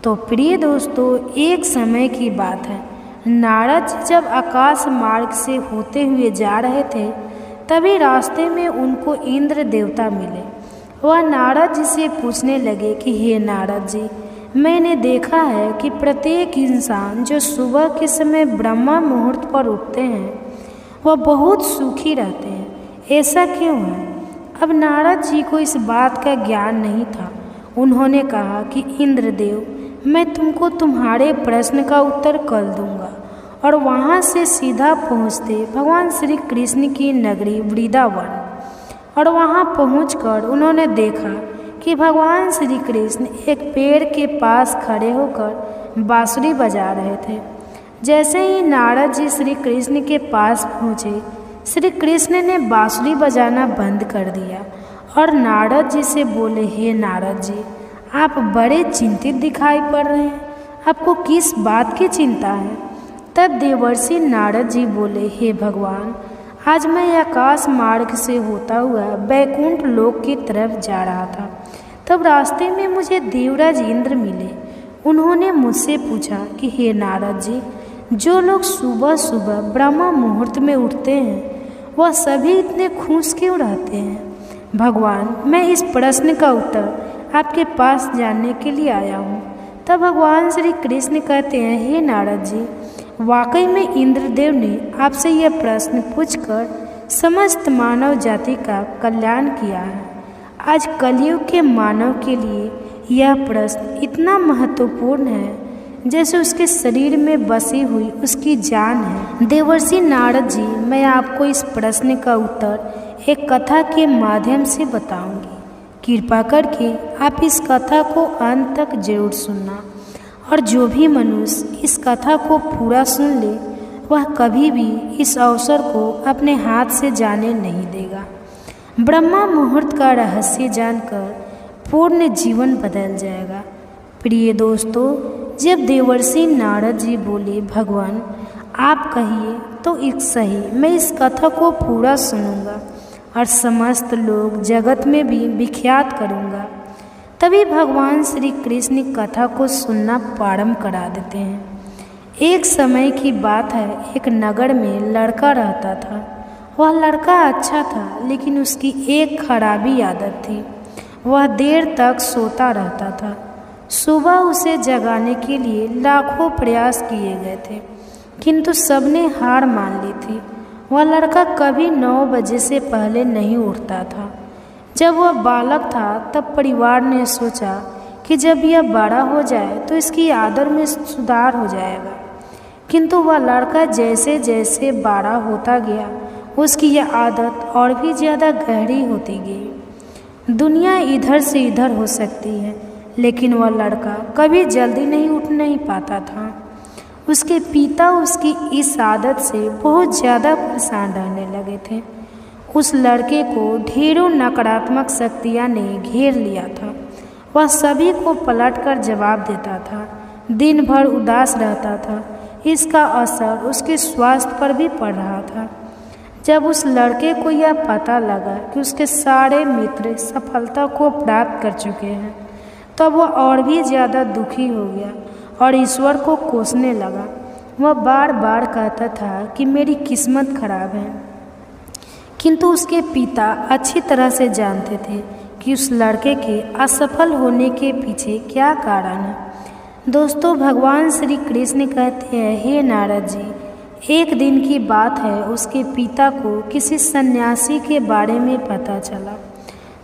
Speaker 1: तो प्रिय दोस्तों, एक समय की बात है। नारद जी जब आकाश मार्ग से होते हुए जा रहे थे, तभी रास्ते में उनको इंद्र देवता मिले। वह नारद जी से पूछने लगे कि हे नारद जी, मैंने देखा है कि प्रत्येक इंसान जो सुबह के समय ब्रह्मा मुहूर्त पर उठते हैं, वह बहुत सुखी रहते हैं। ऐसा क्यों है? अब नारद जी को इस बात का ज्ञान नहीं था। उन्होंने कहा कि इंद्रदेव, मैं तुमको तुम्हारे प्रश्न का उत्तर कल दूंगा। और वहाँ से सीधा पहुँचते भगवान श्री कृष्ण की नगरी वृंदावन, और वहाँ पहुंचकर उन्होंने देखा कि भगवान श्री कृष्ण एक पेड़ के पास खड़े होकर बांसुरी बजा रहे थे। जैसे ही नारद जी श्री कृष्ण के पास पहुँचे, श्री कृष्ण ने बांसुरी बजाना बंद कर दिया और नारद जी से बोले, हे नारद जी, आप बड़े चिंतित दिखाई पड़ रहे हैं, आपको किस बात की चिंता है? तब देवर्षि नारद जी बोले, हे भगवान, आज मैं आकाश मार्ग से होता हुआ बैकुंठ लोक की तरफ जा रहा था। तब रास्ते में मुझे देवराज इंद्र मिले। उन्होंने मुझसे पूछा कि हे नारद जी, जो लोग सुबह सुबह ब्रह्म मुहूर्त में उठते हैं, वह सभी इतने खुश क्यों रहते हैं? भगवान, मैं इस प्रश्न का उत्तर आपके पास जानने के लिए आया हूँ। तब भगवान श्री कृष्ण कहते हैं, हे नारद जी, वाकई में इंद्रदेव ने आपसे यह प्रश्न पूछकर समस्त मानव जाति का कल्याण किया है। आज कलयुग के मानव के लिए यह प्रश्न इतना महत्वपूर्ण है जैसे उसके शरीर में बसी हुई उसकी जान है। देवर्षि नारद जी, मैं आपको इस प्रश्न का उत्तर एक कथा के माध्यम से बताऊंगी। कृपा करके आप इस कथा को अंत तक जरूर सुनना, और जो भी मनुष्य इस कथा को पूरा सुन ले, वह कभी भी इस अवसर को अपने हाथ से जाने नहीं देगा। ब्रह्मा मुहूर्त का रहस्य जानकर पूर्ण जीवन बदल जाएगा। प्रिय दोस्तों, जब देवर्षि नारद जी बोले, भगवान आप कहिए तो एक सही, मैं इस कथा को पूरा सुनूंगा और समस्त लोग जगत में भी विख्यात करूंगा। तभी भगवान श्री कृष्ण कथा को सुनना प्रारंभ करा देते हैं। एक समय की बात है, एक नगर में लड़का रहता था। वह लड़का अच्छा था, लेकिन उसकी एक खराबी आदत थी। वह देर तक सोता रहता था। सुबह उसे जगाने के लिए लाखों प्रयास किए गए थे, किंतु सबने हार मान ली थी। वह लड़का कभी 9 बजे से पहले नहीं उठता था। जब वह बालक था तब परिवार ने सोचा कि जब यह बड़ा हो जाए तो इसकी आदत में सुधार हो जाएगा, किंतु वह लड़का जैसे जैसे बड़ा होता गया उसकी यह आदत और भी ज़्यादा गहरी होती गई। दुनिया इधर से इधर हो सकती है, लेकिन वह लड़का कभी जल्दी नहीं उठ नहीं पाता था। उसके पिता उसकी इस आदत से बहुत ज़्यादा परेशान रहने लगे थे। उस लड़के को ढेरों नकारात्मक शक्तियाँ ने घेर लिया था। वह सभी को पलटकर जवाब देता था, दिन भर उदास रहता था। इसका असर उसके स्वास्थ्य पर भी पड़ रहा था। जब उस लड़के को यह पता लगा कि उसके सारे मित्र सफलता को प्राप्त कर चुके हैं, तब वह और भी ज़्यादा दुखी हो गया और ईश्वर को कोसने लगा। वह बार बार कहता था कि मेरी किस्मत खराब है, किंतु उसके पिता अच्छी तरह से जानते थे कि उस लड़के के असफल होने के पीछे क्या कारण है। दोस्तों, भगवान श्री कृष्ण कहते हैं, हे नारद जी, एक दिन की बात है, उसके पिता को किसी सन्यासी के बारे में पता चला।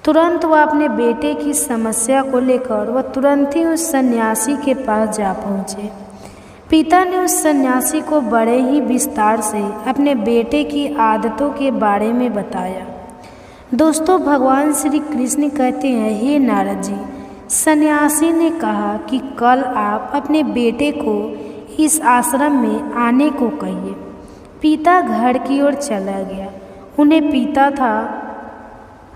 Speaker 1: तुरंत वह अपने बेटे की समस्या को लेकर वह तुरंत ही उस सन्यासी के पास जा पहुँचे। पिता ने उस सन्यासी को बड़े ही विस्तार से अपने बेटे की आदतों के बारे में बताया। दोस्तों, भगवान श्री कृष्ण कहते हैं, हे नारद जी, सन्यासी ने कहा कि कल आप अपने बेटे को इस आश्रम में आने को कहिए। पिता घर की ओर चला गया। उन्हें पीता था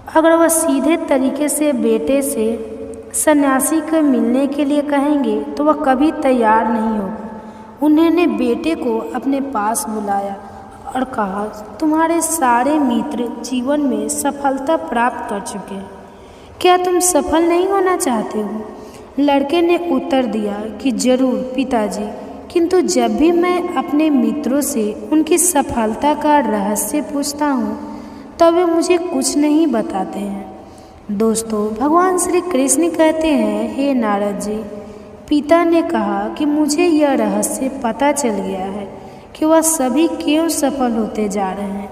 Speaker 1: अगर वह सीधे तरीके से बेटे से सन्यासी को मिलने के लिए कहेंगे तो वह कभी तैयार नहीं होगा। उन्होंने बेटे को अपने पास बुलाया और कहा, तुम्हारे सारे मित्र जीवन में सफलता प्राप्त कर चुके हैं, क्या तुम सफल नहीं होना चाहते हो? लड़के ने उत्तर दिया कि जरूर पिताजी, किंतु जब भी मैं अपने मित्रों से उनकी सफलता का रहस्य पूछता हूँ तब वे मुझे कुछ नहीं बताते हैं। दोस्तों, भगवान श्री कृष्ण कहते हैं, हे नारद जी, पिता ने कहा कि मुझे यह रहस्य पता चल गया है कि वह सभी क्यों सफल होते जा रहे हैं।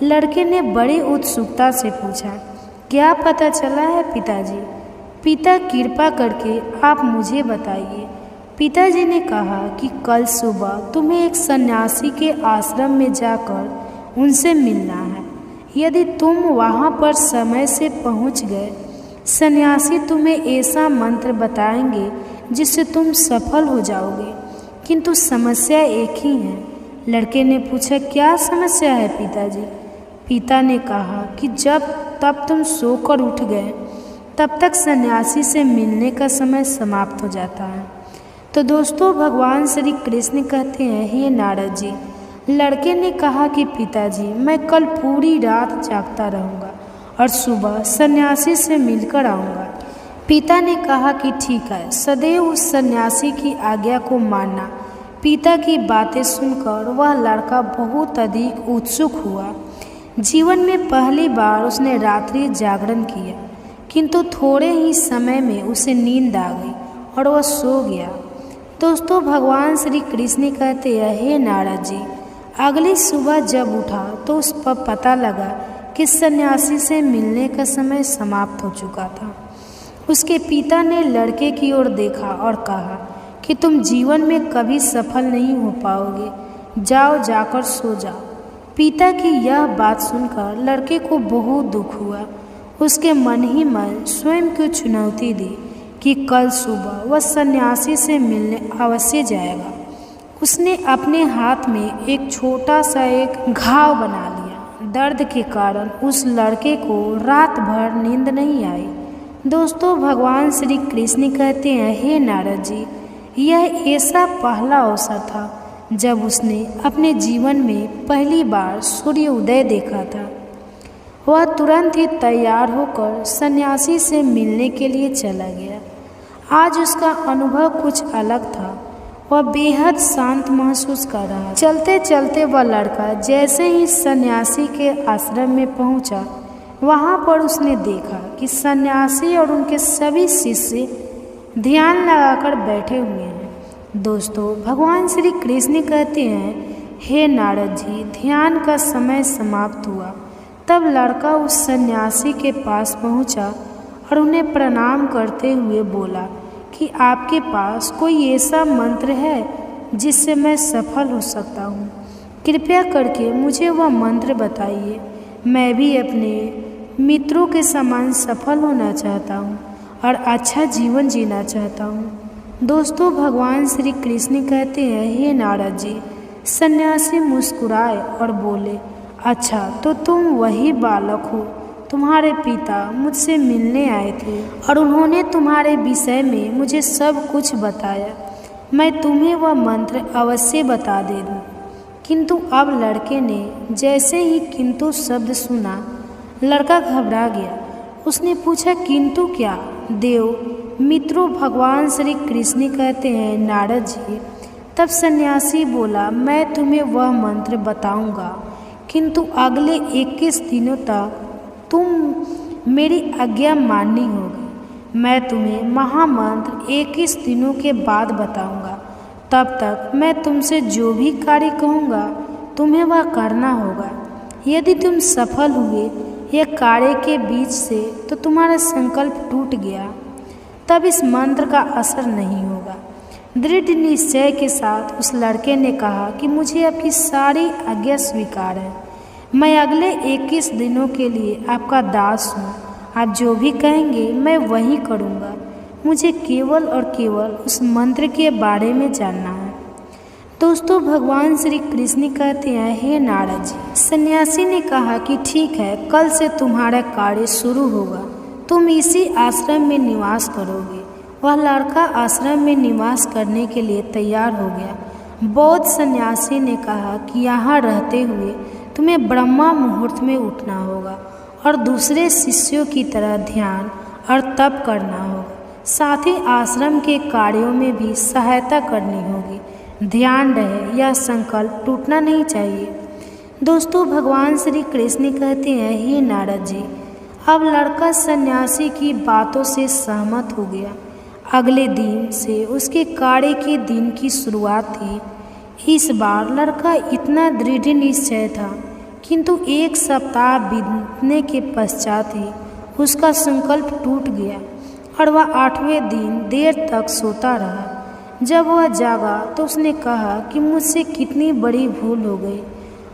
Speaker 1: लड़के ने बड़ी उत्सुकता से पूछा, क्या पता चला है पिताजी? पिता, कृपा करके आप मुझे बताइए। पिताजी ने कहा कि कल सुबह तुम्हें एक सन्यासी के आश्रम में जाकर उनसे मिलना है। यदि तुम वहाँ पर समय से पहुँच गए, सन्यासी तुम्हें ऐसा मंत्र बताएंगे जिससे तुम सफल हो जाओगे, किंतु समस्या एक ही है। लड़के ने पूछा, क्या समस्या है पिताजी? पिता ने कहा कि जब तब तुम सोकर उठ गए तब तक सन्यासी से मिलने का समय समाप्त हो जाता है। तो दोस्तों, भगवान श्री कृष्ण कहते हैं, हे नारद जी, लड़के ने कहा कि पिताजी, मैं कल पूरी रात जागता रहूँगा और सुबह सन्यासी से मिलकर आऊँगा। पिता ने कहा कि ठीक है, सदैव उस सन्यासी की आज्ञा को मानना। पिता की बातें सुनकर वह लड़का बहुत अधिक उत्सुक हुआ। जीवन में पहली बार उसने रात्रि जागरण किया, किंतु थोड़े ही समय में उसे नींद आ गई और वह सो गया। दोस्तों, भगवान श्री कृष्ण कहते हैं, हे नारद जी, अगली सुबह जब उठा तो उस पर पता लगा कि सन्यासी से मिलने का समय समाप्त हो चुका था। उसके पिता ने लड़के की ओर देखा और कहा कि तुम जीवन में कभी सफल नहीं हो पाओगे, जाओ जाकर सो जाओ। पिता की यह बात सुनकर लड़के को बहुत दुख हुआ। उसके मन ही मन स्वयं को चुनौती दी कि कल सुबह वह सन्यासी से मिलने अवश्य जाएगा। उसने अपने हाथ में एक छोटा सा एक घाव बना लिया। दर्द के कारण उस लड़के को रात भर नींद नहीं आई। दोस्तों, भगवान श्री कृष्ण कहते हैं, हे नारद जी, यह ऐसा पहला अवसर था जब उसने अपने जीवन में पहली बार सूर्य उदय देखा था। वह तुरंत ही तैयार होकर सन्यासी से मिलने के लिए चला गया। आज उसका अनुभव कुछ अलग था। वह बेहद शांत महसूस कर रहा। चलते चलते वह लड़का जैसे ही सन्यासी के आश्रम में पहुंचा, वहां पर उसने देखा कि सन्यासी और उनके सभी शिष्य ध्यान लगाकर बैठे हुए हैं। दोस्तों, भगवान श्री कृष्ण कहते हैं, हे नारद जी, ध्यान का समय समाप्त हुआ। तब लड़का उस सन्यासी के पास पहुंचा और उन्हें प्रणाम करते हुए बोला कि आपके पास कोई ऐसा मंत्र है जिससे मैं सफल हो सकता हूँ? कृपया करके मुझे वह मंत्र बताइए। मैं भी अपने मित्रों के समान सफल होना चाहता हूँ और अच्छा जीवन जीना चाहता हूँ। दोस्तों, भगवान श्री कृष्ण कहते हैं, हे नारद जी। सन्यासी मुस्कुराए और बोले, अच्छा, तो तुम वही बालक हो। तुम्हारे पिता मुझसे मिलने आए थे और उन्होंने तुम्हारे विषय में मुझे सब कुछ बताया। मैं तुम्हें वह मंत्र अवश्य बता दे दूँ। किंतु अब लड़के ने जैसे ही किंतु शब्द सुना, लड़का घबरा गया। उसने पूछा, किंतु क्या? देव मित्रों, भगवान श्री कृष्ण कहते हैं, नारद जी। तब सन्यासी बोला, मैं तुम्हें वह मंत्र बताऊंगा, किंतु अगले 21 दिनों तक तुम मेरी आज्ञा माननी होगी। मैं तुम्हें महामंत्र 21 दिनों के बाद बताऊंगा। तब तक मैं तुमसे जो भी कार्य कहूँगा तुम्हें वह करना होगा। यदि तुम सफल हुए यह कार्य के बीच से तो तुम्हारा संकल्प टूट गया, तब इस मंत्र का असर नहीं होगा। दृढ़ निश्चय के साथ उस लड़के ने कहा कि मुझे आपकी सारी आज्ञा स्वीकार है। मैं अगले 21 दिनों के लिए आपका दास हूँ। आप जो भी कहेंगे मैं वही करूँगा। मुझे केवल और केवल उस मंत्र के बारे में जानना है। दोस्तों, भगवान श्री कृष्ण कहते हैं, हे नारद जी। सन्यासी ने कहा कि ठीक है, कल से तुम्हारा कार्य शुरू होगा। तुम इसी आश्रम में निवास करोगे। वह लड़का आश्रम में निवास करने के लिए तैयार हो गया। बौद्ध सन्यासी ने कहा कि यहाँ रहते हुए तुम्हें ब्रह्मा मुहूर्त में उठना होगा और दूसरे शिष्यों की तरह ध्यान और तप करना होगा। साथ ही आश्रम के कार्यों में भी सहायता करनी होगी। ध्यान रहे, यह संकल्प टूटना नहीं चाहिए। दोस्तों, भगवान श्री कृष्ण कहते हैं, हे नारद जी। अब लड़का सन्यासी की बातों से सहमत हो गया। अगले दिन से उसके कार्य के दिन की शुरुआत थी। इस बार लड़का इतना दृढ़ निश्चय था, किंतु 1 सप्ताह बीतने के पश्चात ही उसका संकल्प टूट गया और वह 8वें दिन देर तक सोता रहा। जब वह जागा तो उसने कहा कि मुझसे कितनी बड़ी भूल हो गई।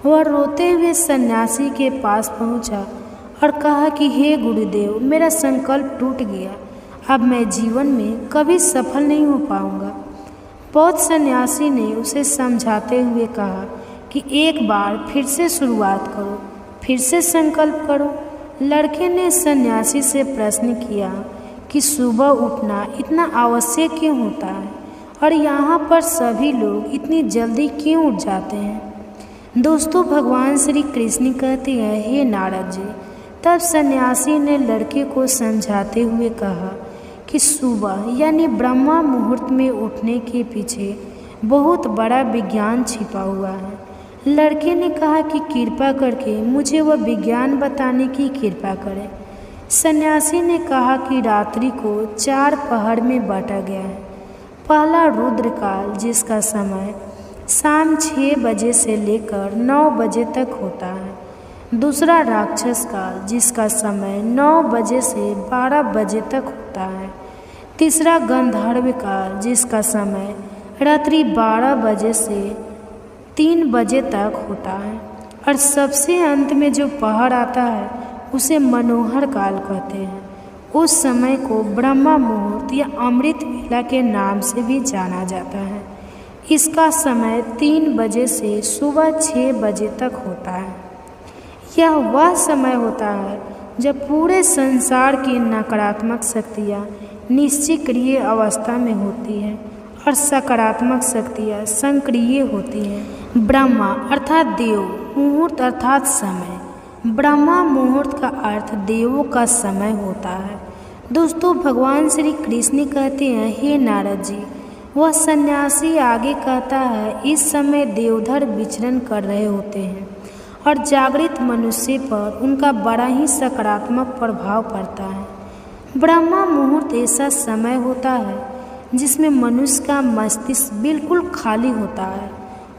Speaker 1: वह रोते हुए सन्यासी के पास पहुंचा और कहा कि हे गुरुदेव, मेरा संकल्प टूट गया। अब मैं जीवन में कभी सफल नहीं हो पाऊंगा। बौद्ध सन्यासी ने उसे समझाते हुए कहा कि एक बार फिर से शुरुआत करो, फिर से संकल्प करो। लड़के ने सन्यासी से प्रश्न किया कि सुबह उठना इतना आवश्यक क्यों होता है और यहाँ पर सभी लोग इतनी जल्दी क्यों उठ जाते हैं? दोस्तों, भगवान श्री कृष्ण कहते हैं, हे नारद जी। तब सन्यासी ने लड़के को समझाते हुए कहा कि सुबह यानी ब्रह्मा मुहूर्त में उठने के पीछे बहुत बड़ा विज्ञान छिपा हुआ है। लड़के ने कहा कि कृपा करके मुझे वह विज्ञान बताने की कृपा करें। सन्यासी ने कहा कि रात्रि को 4 पहर में बांटा गया है। पहला रुद्रकाल, जिसका समय शाम 6 बजे से लेकर 9 बजे तक होता है। दूसरा राक्षस काल, जिसका समय 9 बजे से 12 बजे तक होता है। तीसरा गंधर्व काल, जिसका समय रात्रि 12 बजे से 3 बजे तक होता है। और सबसे अंत में जो पहर आता है उसे मनोहर काल कहते हैं। उस समय को ब्रह्मा मुहूर्त या अमृत वेला के नाम से भी जाना जाता है। इसका समय 3 बजे से सुबह 6 बजे तक होता है। यह वह समय होता है जब पूरे संसार की नकारात्मक शक्तियाँ निष्क्रिय अवस्था में होती हैं और सकारात्मक शक्तियाँ सक्रिय होती हैं। ब्रह्मा अर्थात देव, मुहूर्त अर्थात समय। ब्रह्मा मुहूर्त का अर्थ देवों का समय होता है। दोस्तों, भगवान श्री कृष्ण कहते हैं, हे नारद जी। वह सन्यासी आगे कहता है, इस समय देवधर विचरण कर रहे होते हैं और जागृत मनुष्य पर उनका बड़ा ही सकारात्मक प्रभाव पड़ता है। ब्रह्मा मुहूर्त ऐसा समय होता है जिसमें मनुष्य का मस्तिष्क बिल्कुल खाली होता है,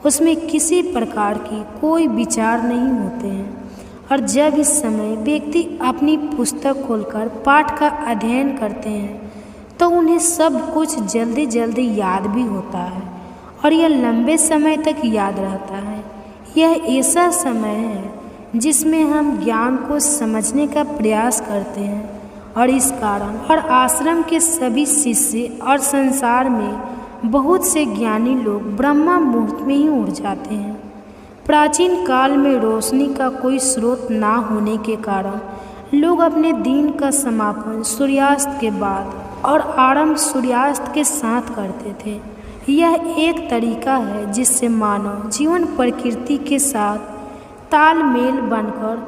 Speaker 1: उसमें किसी प्रकार की कोई विचार नहीं होते हैं। और जब इस समय व्यक्ति अपनी पुस्तक खोलकर पाठ का अध्ययन करते हैं तो उन्हें सब कुछ जल्दी जल्दी याद भी होता है और यह लंबे समय तक याद रहता है। यह ऐसा समय है जिसमें हम ज्ञान को समझने का प्रयास करते हैं और इस कारण और आश्रम के सभी शिष्य और संसार में बहुत से ज्ञानी लोग ब्रह्मा मुहूर्त में ही उठ जाते हैं। प्राचीन काल में रोशनी का कोई स्रोत ना होने के कारण लोग अपने दिन का समापन सूर्यास्त के बाद और आरंभ सूर्यास्त के साथ करते थे। यह एक तरीका है जिससे मानव जीवन प्रकृति के साथ तालमेल बनकर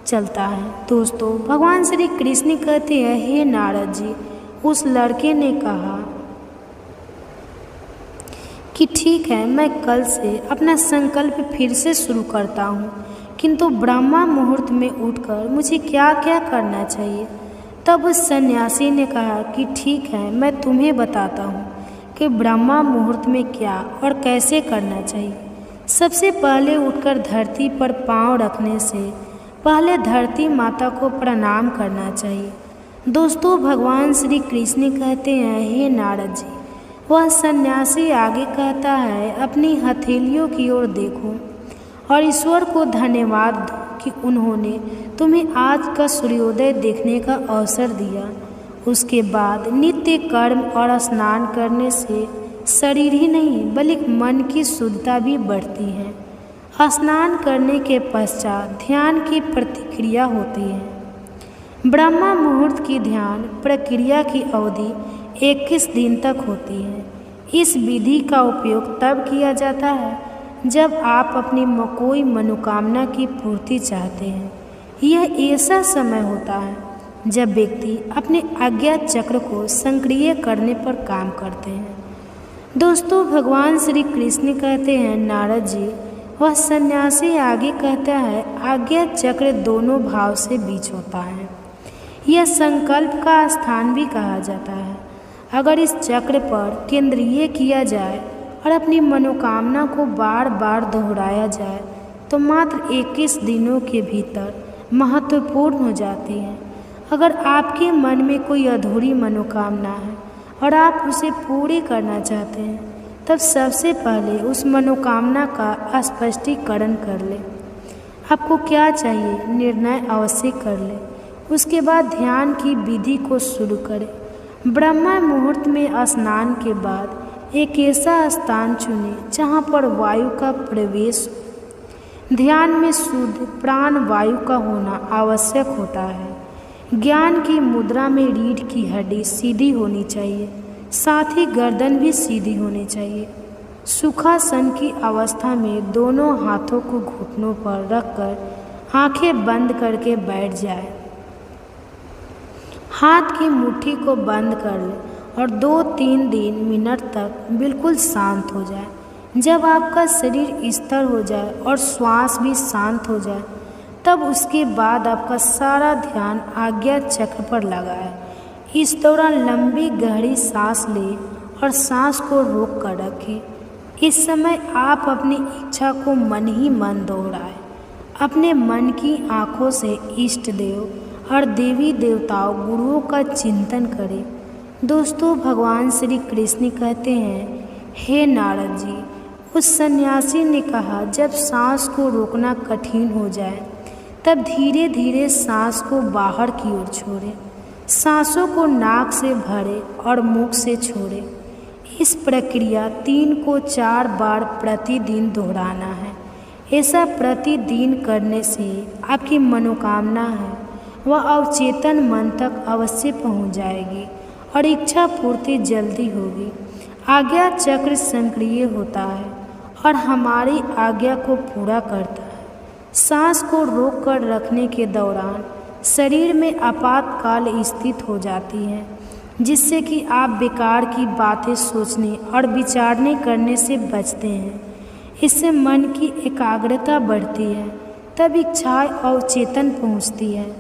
Speaker 1: चलता है। दोस्तों, भगवान श्री कृष्ण कहते हैं, हे नारद जी, उस लड़के ने कहा कि ठीक है, मैं कल से अपना संकल्प फिर से शुरू करता हूँ, किंतु ब्रह्मा मुहूर्त में उठकर मुझे क्या क्या करना चाहिए। तब उस सन्यासी ने कहा कि ठीक है, मैं तुम्हें बताता हूँ कि ब्रह्मा मुहूर्त में क्या और कैसे करना चाहिए। सबसे पहले उठकर धरती पर पांव रखने से पहले धरती माता को प्रणाम करना चाहिए। दोस्तों, भगवान श्री कृष्ण कहते हैं, हे नारद जी, वह सन्यासी आगे कहता है, अपनी हथेलियों की ओर देखो और ईश्वर को धन्यवाद दो कि उन्होंने तुम्हें आज का सूर्योदय देखने का अवसर दिया। उसके बाद नित्य कर्म और स्नान करने से शरीर ही नहीं बल्कि मन की शुद्धता भी बढ़ती है। स्नान करने के पश्चात ध्यान की प्रतिक्रिया होती है। ब्रह्मा मुहूर्त की ध्यान प्रक्रिया की अवधि 21 दिन तक होती है। इस विधि का उपयोग तब किया जाता है जब आप अपनी कोई मनोकामना की पूर्ति चाहते हैं। यह ऐसा समय होता है जब व्यक्ति अपने अज्ञात चक्र को सक्रिय करने पर काम करते हैं। दोस्तों, भगवान श्री कृष्ण कहते हैं, नारद जी, वह सन्यासी आगे कहता है, आज्ञा चक्र दोनों भाव से बीच होता है। यह संकल्प का स्थान भी कहा जाता है। अगर इस चक्र पर केंद्रीय किया जाए और अपनी मनोकामना को बार बार दोहराया जाए तो मात्र 21 दिनों के भीतर महत्वपूर्ण हो जाती है। अगर आपके मन में कोई अधूरी मनोकामना है और आप उसे पूरी करना चाहते हैं, तब सबसे पहले उस मनोकामना का स्पष्टीकरण कर लें। आपको क्या चाहिए, निर्णय अवश्य कर लें। उसके बाद ध्यान की विधि को शुरू करें। ब्रह्मा मुहूर्त में स्नान के बाद एक ऐसा स्थान चुनें जहाँ पर वायु का प्रवेश हो। ध्यान में शुद्ध प्राण वायु का होना आवश्यक होता है। ज्ञान की मुद्रा में रीढ़ की हड्डी सीधी होनी चाहिए, साथ ही गर्दन भी सीधी होनी चाहिए। सुखासन की अवस्था में दोनों हाथों को घुटनों पर रखकर आंखें बंद करके बैठ जाए। हाथ की मुट्ठी को बंद कर ले और 2-3 मिनट तक बिल्कुल शांत हो जाए। जब आपका शरीर स्थिर हो जाए और श्वास भी शांत हो जाए, तब उसके बाद आपका सारा ध्यान आज्ञा चक्र पर लगाए। इस दौरान लंबी गहरी सांस लें और सांस को रोक कर रखें। इस समय आप अपनी इच्छा को मन ही मन दोहराएं। अपने मन की आँखों से इष्ट देव और देवी देवताओं गुरुओं का चिंतन करें। दोस्तों, भगवान श्री कृष्ण कहते हैं, हे नारद जी, उस सन्यासी ने कहा, जब सांस को रोकना कठिन हो जाए तब धीरे धीरे सांस को बाहर की ओर छोड़ें। सांसों को नाक से भरें और मुख से छोड़ें। इस प्रक्रिया 3 को 4 बार प्रतिदिन दोहराना है। ऐसा प्रतिदिन करने से आपकी मनोकामना है वह अवचेतन मन तक अवश्य पहुंच जाएगी और इच्छा पूर्ति जल्दी होगी। आज्ञा चक्र सक्रिय होता है और हमारी आज्ञा को पूरा करता है। सांस को रोक कर रखने के दौरान शरीर में आपातकाल स्थित हो जाती है, जिससे कि आप बेकार की बातें सोचने और विचारने करने से बचते हैं। इससे मन की एकाग्रता बढ़ती है, तब इच्छाएं अवचेतन पहुंचती है।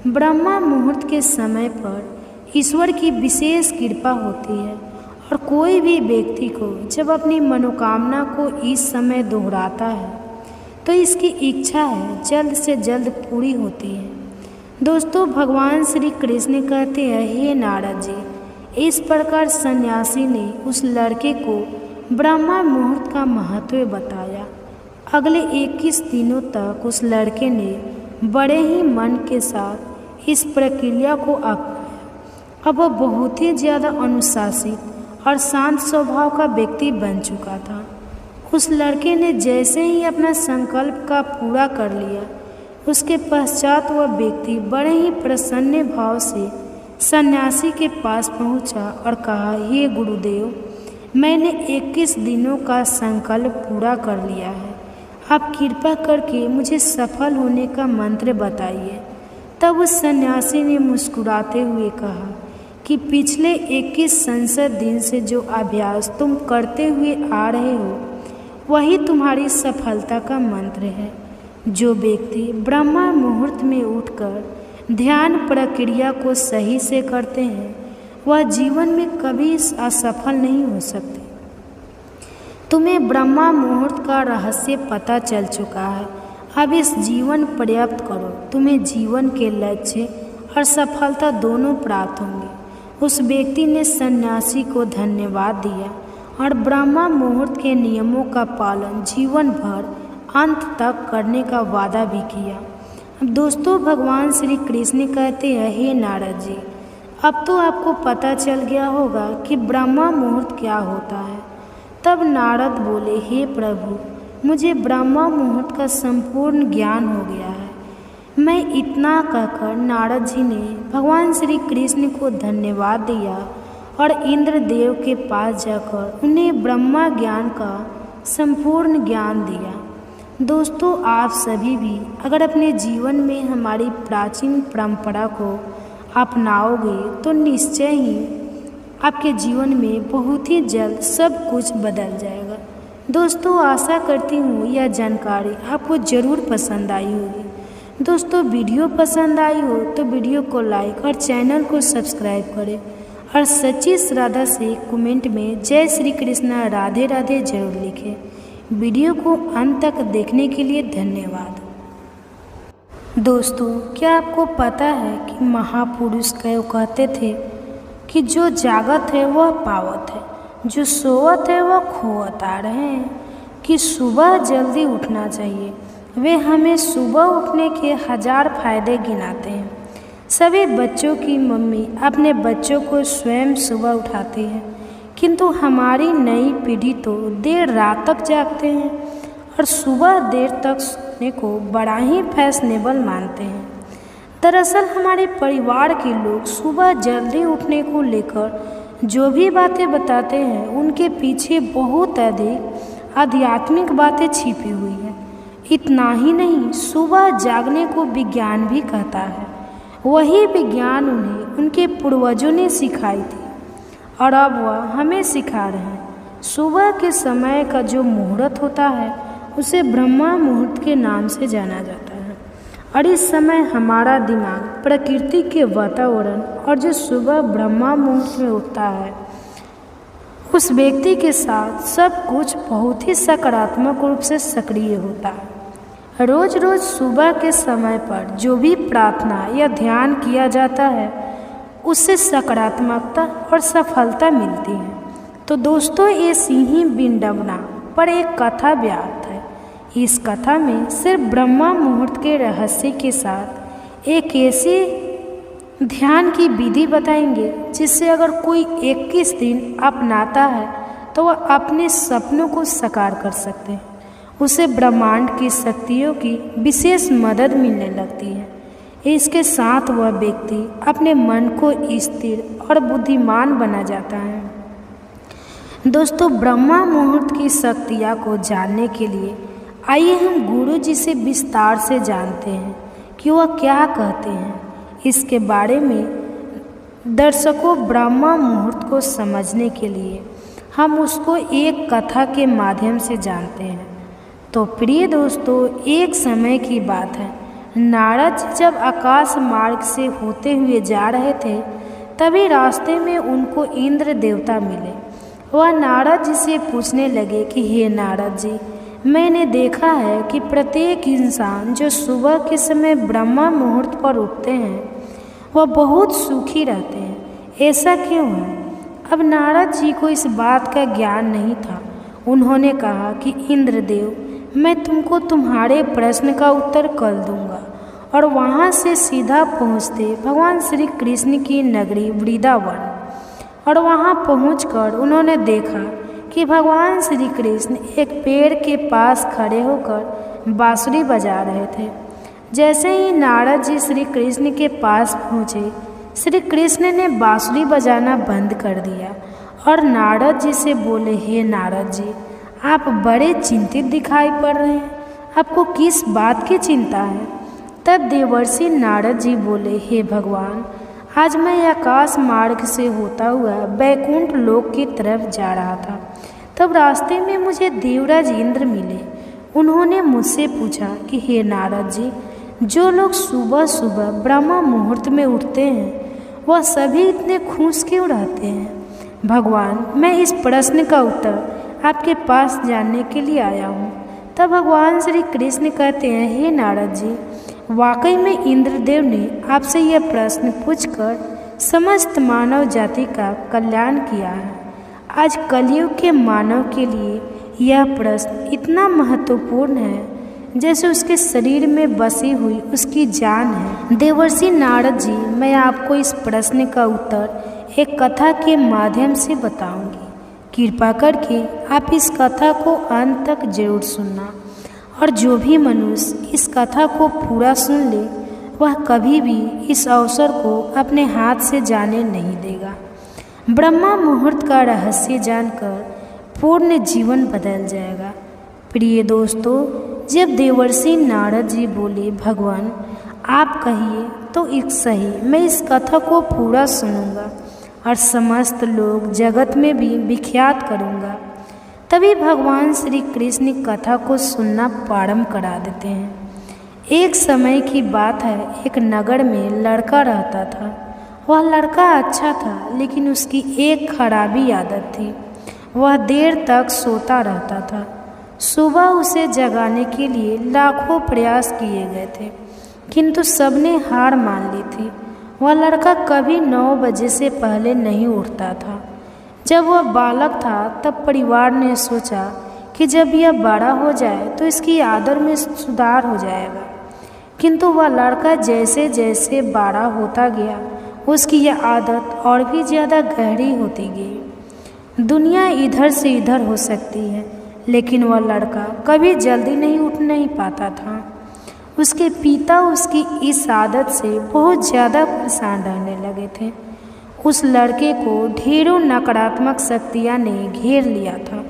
Speaker 1: ब्रह्मा मुहूर्त के समय पर ईश्वर की विशेष कृपा होती है और कोई भी व्यक्ति को जब अपनी मनोकामना को इस समय दोहराता है तो इसकी इच्छा है जल्द से जल्द पूरी होती है। दोस्तों, भगवान श्री कृष्ण कहते हैं, हे नारद जी, इस प्रकार सन्यासी ने उस लड़के को ब्रह्मा मुहूर्त का महत्व बताया। अगले 21 दिनों तक उस लड़के ने बड़े ही मन के साथ इस प्रक्रिया को अपनाया। अब वह बहुत ही ज़्यादा अनुशासित और शांत स्वभाव का व्यक्ति बन चुका था। उस लड़के ने जैसे ही अपना संकल्प का पूरा कर लिया, उसके पश्चात वह व्यक्ति बड़े ही प्रसन्न भाव से सन्यासी के पास पहुंचा और कहा, हे गुरुदेव, मैंने 21 दिनों का संकल्प पूरा कर लिया है। आप कृपा करके मुझे सफल होने का मंत्र बताइए। तब उस सन्यासी ने मुस्कुराते हुए कहा कि पिछले 21 संसद दिन से जो अभ्यास तुम करते हुए आ रहे हो वही तुम्हारी सफलता का मंत्र है। जो व्यक्ति ब्रह्मा मुहूर्त में उठकर ध्यान प्रक्रिया को सही से करते हैं वह जीवन में कभी असफल नहीं हो सकते। तुम्हें ब्रह्मा मुहूर्त का रहस्य पता चल चुका है। अब इस जीवन पर्याप्त करो, तुम्हें जीवन के लक्ष्य और सफलता दोनों प्राप्त होंगे। उस व्यक्ति ने सन्यासी को धन्यवाद दिया और ब्रह्मा मुहूर्त के नियमों का पालन जीवन भर अंत तक करने का वादा भी किया। अब दोस्तों, भगवान श्री कृष्ण कहते हैं, हे नारद जी, अब तो आपको पता चल गया होगा कि ब्रह्मा मुहूर्त क्या होता है। तब नारद बोले, हे प्रभु, मुझे ब्रह्मा मुहूर्त का संपूर्ण ज्ञान हो गया है। मैं इतना कहकर नारद जी ने भगवान श्री कृष्ण को धन्यवाद दिया और इंद्रदेव के पास जाकर उन्हें ब्रह्मा ज्ञान का संपूर्ण ज्ञान दिया। दोस्तों, आप सभी भी अगर अपने जीवन में हमारी प्राचीन परंपरा को अपनाओगे तो निश्चय ही आपके जीवन में बहुत ही जल्द सब कुछ बदल जाएगा। दोस्तों, आशा करती हूँ यह जानकारी आपको ज़रूर पसंद आई होगी। दोस्तों, वीडियो पसंद आई हो तो वीडियो को लाइक और चैनल को सब्सक्राइब करें और सच्ची श्रद्धा से कमेंट में जय श्री कृष्णा राधे राधे जरूर लिखें। वीडियो को अंत तक देखने के लिए धन्यवाद। दोस्तों, क्या आपको पता है कि महापुरुष कहते थे कि जो जागत है वह पावत है, जो सोवत है वह खोवत आ रहे हैं, कि सुबह जल्दी उठना चाहिए। वे हमें सुबह उठने के 1000 फायदे गिनाते हैं। सभी बच्चों की मम्मी अपने बच्चों को स्वयं सुबह उठाती है, किंतु हमारी नई पीढ़ी तो देर रात तक जागते हैं और सुबह देर तक सोने को बड़ा ही फैशनेबल मानते हैं। दरअसल हमारे परिवार के लोग सुबह जल्दी उठने को लेकर जो भी बातें बताते हैं उनके पीछे बहुत अधिक आध्यात्मिक बातें छिपी हुई हैं। इतना ही नहीं, सुबह जागने को विज्ञान भी कहता है। वही विज्ञान उन्हें उनके पूर्वजों ने सिखाई थी और अब वह हमें सिखा रहे हैं। सुबह के समय का जो मुहूर्त होता है उसे ब्रह्मा मुहूर्त के नाम से जाना जाता है और इस समय हमारा दिमाग प्रकृति के वातावरण और जो सुबह ब्रह्मा मुहूर्त में उठता है उस व्यक्ति के साथ सब कुछ बहुत ही सकारात्मक रूप से सक्रिय होता है। रोज रोज सुबह के समय पर जो भी प्रार्थना या ध्यान किया जाता है उससे सकारात्मकता और सफलता मिलती है। तो दोस्तों, ये सिंही बिंडवना पर एक कथा व्याप्त है। इस कथा में सिर्फ ब्रह्मा मुहूर्त के रहस्य के साथ एक ऐसी ध्यान की विधि बताएंगे जिससे अगर कोई 21 दिन अपनाता है तो वह अपने सपनों को साकार कर सकते हैं। उसे ब्रह्मांड की शक्तियों की विशेष मदद मिलने लगती है। इसके साथ वह व्यक्ति अपने मन को स्थिर और बुद्धिमान बना जाता है। दोस्तों, ब्रह्मा मुहूर्त की शक्तियाँ को जानने के लिए आइए हम गुरु जी से विस्तार से जानते हैं कि वह क्या कहते हैं। इसके बारे में दर्शकों, ब्रह्मा मुहूर्त को समझने के लिए हम उसको एक कथा के माध्यम से जानते हैं। तो प्रिय दोस्तों, एक समय की बात है। नारद जब आकाश मार्ग से होते हुए जा रहे थे तभी रास्ते में उनको इंद्र देवता मिले। वह नारद जी से पूछने लगे कि हे नारद जी, मैंने देखा है कि प्रत्येक इंसान जो सुबह के समय ब्रह्म मुहूर्त पर उठते हैं वह बहुत सुखी रहते हैं, ऐसा क्यों है? अब नारद जी को इस बात का ज्ञान नहीं था। उन्होंने कहा कि इंद्रदेव, मैं तुमको तुम्हारे प्रश्न का उत्तर कल दूंगा। और वहाँ से सीधा पहुँचते भगवान श्री कृष्ण की नगरी वृंदावन, और वहाँ पहुँचकर उन्होंने देखा कि भगवान श्री कृष्ण एक पेड़ के पास खड़े होकर बांसुरी बजा रहे थे। जैसे ही नारद जी श्री कृष्ण के पास पहुँचे, श्री कृष्ण ने बांसुरी बजाना बंद कर दिया और नारद जी से बोले, हे नारद जी, आप बड़े चिंतित दिखाई पड़ रहे हैं, आपको किस बात की चिंता है? तब देवर्षि नारद जी बोले, हे भगवान, आज मैं आकाश मार्ग से होता हुआ बैकुंठ लोक की तरफ जा रहा था। तब रास्ते में मुझे देवराज इंद्र मिले। उन्होंने मुझसे पूछा कि हे नारद जी, जो लोग सुबह सुबह ब्रह्म मुहूर्त में उठते हैं वह सभी इतने खुश क्यों रहते हैं? भगवान, मैं इस प्रश्न का उत्तर आपके पास जानने के लिए आया हूँ। तब भगवान श्री कृष्ण कहते हैं, हे नारद जी, वाकई में इंद्रदेव ने आपसे यह प्रश्न पूछकर समस्त मानव जाति का कल्याण किया है। आज कलयुग के मानव के लिए यह प्रश्न इतना महत्वपूर्ण है जैसे उसके शरीर में बसी हुई उसकी जान है। देवर्षि नारद जी, मैं आपको इस प्रश्न का उत्तर एक कथा के माध्यम से बताऊंगी। कृपा करके आप इस कथा को अंत तक जरूर सुनना, और जो भी मनुष्य इस कथा को पूरा सुन ले वह कभी भी इस अवसर को अपने हाथ से जाने नहीं देगा। ब्रह्मा मुहूर्त का रहस्य जानकर पूर्ण जीवन बदल जाएगा। प्रिय दोस्तों, जब देवर्षि नारद जी बोले, भगवान आप कहिए तो एक सही, मैं इस कथा को पूरा सुनूंगा और समस्त लोग जगत में भी विख्यात करूंगा, तभी भगवान श्री कृष्ण कथा को सुनना प्रारंभ करा देते हैं। एक समय की बात है, एक नगर में लड़का रहता था। वह लड़का अच्छा था, लेकिन उसकी एक खराबी आदत थी, वह देर तक सोता रहता था। सुबह उसे जगाने के लिए लाखों प्रयास किए गए थे, किंतु सबने हार मान ली थी। वह लड़का कभी 9 बजे से पहले नहीं उठता था। जब वह बालक था तब परिवार ने सोचा कि जब यह बड़ा हो जाए तो इसकी आदत में सुधार हो जाएगा, किंतु वह लड़का जैसे जैसे बड़ा होता गया उसकी यह आदत और भी ज़्यादा गहरी होती गई। दुनिया इधर से इधर हो सकती है, लेकिन वह लड़का कभी जल्दी नहीं उठ नहीं पाता था। उसके पिता उसकी इस आदत से बहुत ज़्यादा परेशान रहने लगे थे। उस लड़के को ढेरों नकारात्मक शक्तियाँ ने घेर लिया था।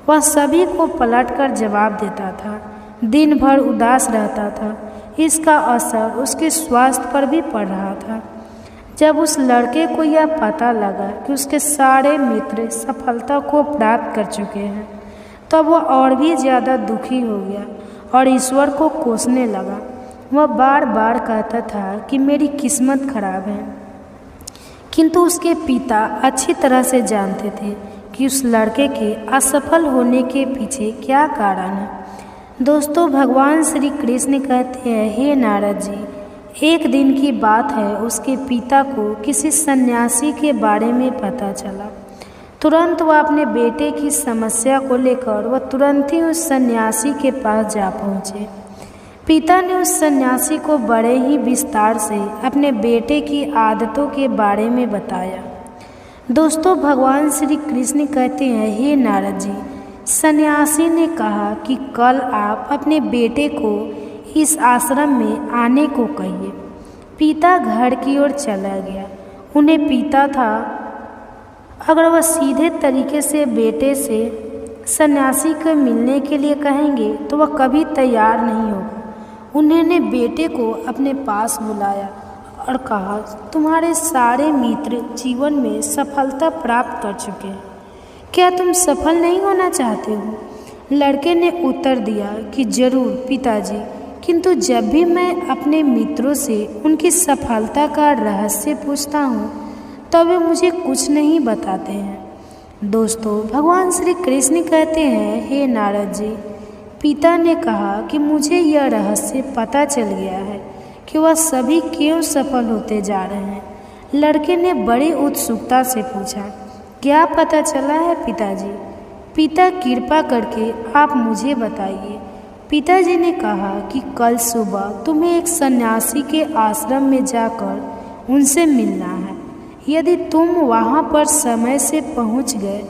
Speaker 1: वह सभी को पलटकर जवाब देता था, दिन भर उदास रहता था। इसका असर उसके स्वास्थ्य पर भी पड़ रहा था। जब उस लड़के को यह पता लगा कि उसके सारे मित्र सफलता को प्राप्त कर चुके हैं, तब वह और भी ज़्यादा दुखी हो गया और ईश्वर को कोसने लगा। वह बार बार कहता था कि मेरी किस्मत खराब है, किंतु उसके पिता अच्छी तरह से जानते थे कि उस लड़के के असफल होने के पीछे क्या कारण है। दोस्तों, भगवान श्री कृष्ण कहते हैं, हे नारद जी, एक दिन की बात है, उसके पिता को किसी सन्यासी के बारे में पता चला। तुरंत वह अपने बेटे की समस्या को लेकर वह तुरंत ही उस सन्यासी के पास जा पहुँचे। पिता ने उस सन्यासी को बड़े ही विस्तार से अपने बेटे की आदतों के बारे में बताया। दोस्तों, भगवान श्री कृष्ण कहते हैं, हे नारद जी, सन्यासी ने कहा कि कल आप अपने बेटे को इस आश्रम में आने को कहिए। पिता घर की ओर चला गया। उन्हें पीता था अगर वह सीधे तरीके से बेटे से सन्यासी को मिलने के लिए कहेंगे तो वह कभी तैयार नहीं होगा। उन्होंने बेटे को अपने पास बुलाया और कहा, तुम्हारे सारे मित्र जीवन में सफलता प्राप्त कर चुके हैं, क्या तुम सफल नहीं होना चाहते हो? लड़के ने उत्तर दिया कि जरूर पिताजी, किंतु जब भी मैं अपने मित्रों से उनकी सफलता का रहस्य पूछता हूँ तब वे मुझे कुछ नहीं बताते हैं। दोस्तों, भगवान श्री कृष्ण कहते हैं, हे नारद जी, पिता ने कहा कि मुझे यह रहस्य पता चल गया है कि वह सभी क्यों सफल होते जा रहे हैं। लड़के ने बड़ी उत्सुकता से पूछा, क्या पता चला है पिताजी? पिता, कृपा करके आप मुझे बताइए। पिताजी ने कहा कि कल सुबह तुम्हें एक सन्यासी के आश्रम में जाकर उनसे मिलना है। यदि तुम वहाँ पर समय से पहुँच गए,